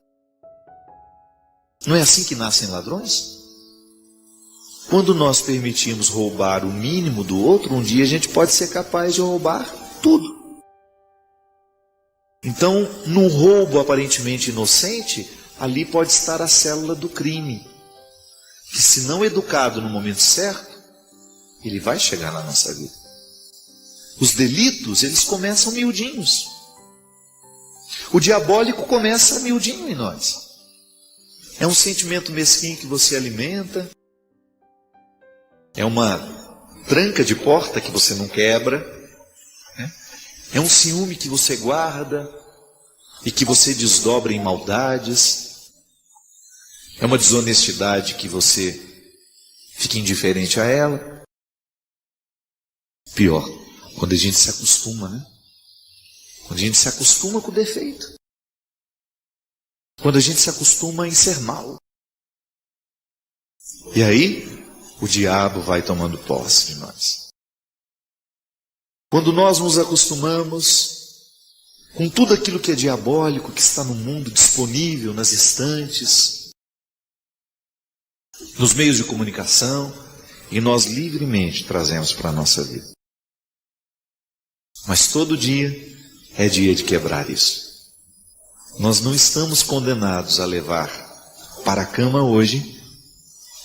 Não é assim que nascem ladrões? Quando nós permitimos roubar o mínimo do outro, um dia a gente pode ser capaz de roubar tudo. Então, num roubo aparentemente inocente, ali pode estar a célula do crime, que se não educado no momento certo, ele vai chegar na nossa vida. Os delitos, eles começam miudinhos. O diabólico começa miudinho em nós. É um sentimento mesquinho que você alimenta, É uma tranca de porta que você não quebra, né? É um ciúme que você guarda e que você desdobra em maldades. É uma desonestidade que você fica indiferente a ela. Pior, quando a gente se acostuma, né? Quando a gente se acostuma com o defeito. Quando a gente se acostuma em ser mal. E aí, o diabo vai tomando posse de nós. Quando nós nos acostumamos com tudo aquilo que é diabólico, que está no mundo disponível, nas estantes, nos meios de comunicação, e nós livremente trazemos para a nossa vida. Mas todo dia é dia de quebrar isso. Nós não estamos condenados a levar para a cama hoje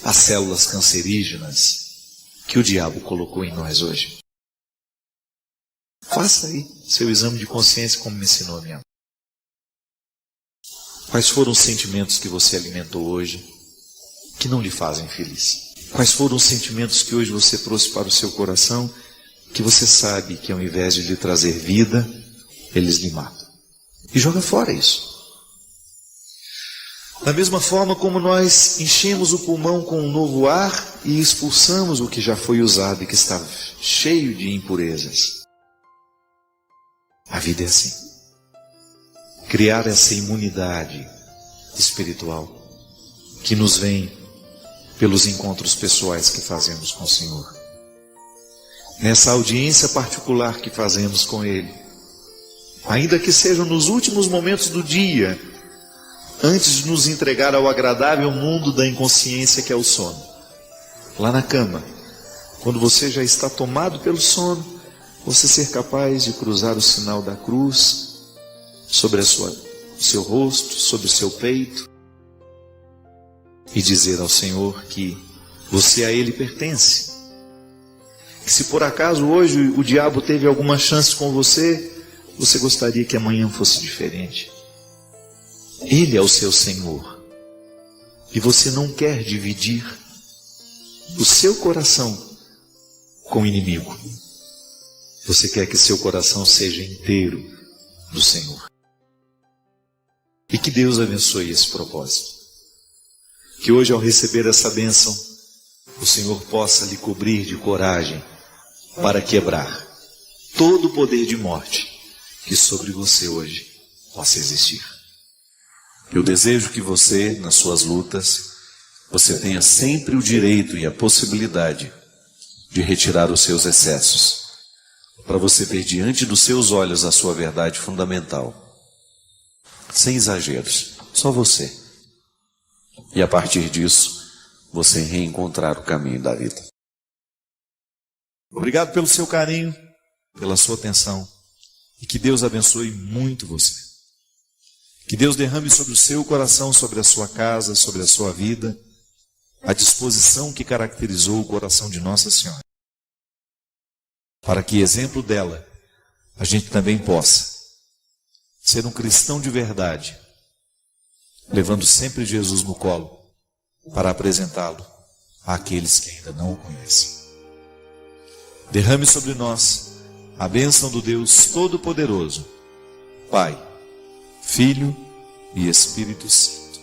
as células cancerígenas que o diabo colocou em nós hoje. Faça aí seu exame de consciência como me ensinou a minha mãe. Quais foram os sentimentos que você alimentou hoje que não lhe fazem feliz? Quais foram os sentimentos que hoje você trouxe para o seu coração que você sabe que ao invés de lhe trazer vida, eles lhe matam? E joga fora isso. Da mesma forma como nós enchemos o pulmão com um novo ar e expulsamos o que já foi usado e que está cheio de impurezas. A vida é assim. Criar essa imunidade espiritual que nos vem pelos encontros pessoais que fazemos com o Senhor. Nessa audiência particular que fazemos com Ele. Ainda que sejam nos últimos momentos do dia, antes de nos entregar ao agradável mundo da inconsciência que é o sono. Lá na cama, quando você já está tomado pelo sono, você ser capaz de cruzar o sinal da cruz sobre o seu rosto, sobre o seu peito, e dizer ao Senhor que você a Ele pertence. Que se por acaso hoje o diabo teve alguma chance com você, você gostaria que amanhã fosse diferente. Ele é o seu Senhor. E você não quer dividir o seu coração com o inimigo. Você quer que seu coração seja inteiro do Senhor. E que Deus abençoe esse propósito. Que hoje, ao receber essa bênção, o Senhor possa lhe cobrir de coragem para quebrar todo o poder de morte que sobre você hoje possa existir. Eu desejo que você, nas suas lutas, você tenha sempre o direito e a possibilidade de retirar os seus excessos, para você ver diante dos seus olhos a sua verdade fundamental, sem exageros, só você. E a partir disso, você reencontrar o caminho da vida. Obrigado pelo seu carinho, pela sua atenção, e que Deus abençoe muito você. Que Deus derrame sobre o seu coração, sobre a sua casa, sobre a sua vida, a disposição que caracterizou o coração de Nossa Senhora. Para que, exemplo dela, a gente também possa ser um cristão de verdade, levando sempre Jesus no colo, para apresentá-lo àqueles que ainda não o conhecem. Derrame sobre nós a bênção do Deus Todo-Poderoso, Pai, Filho e Espírito Santo.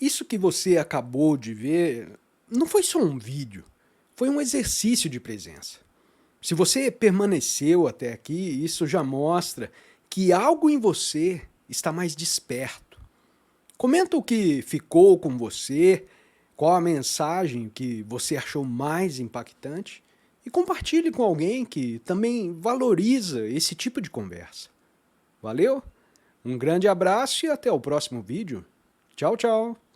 Isso que você acabou de ver não foi só um vídeo, foi um exercício de presença. Se você permaneceu até aqui, isso já mostra que algo em você está mais desperto. Comenta o que ficou com você, qual a mensagem que você achou mais impactante e compartilhe com alguém que também valoriza esse tipo de conversa. Valeu? Um grande abraço e até o próximo vídeo. Tchau, tchau!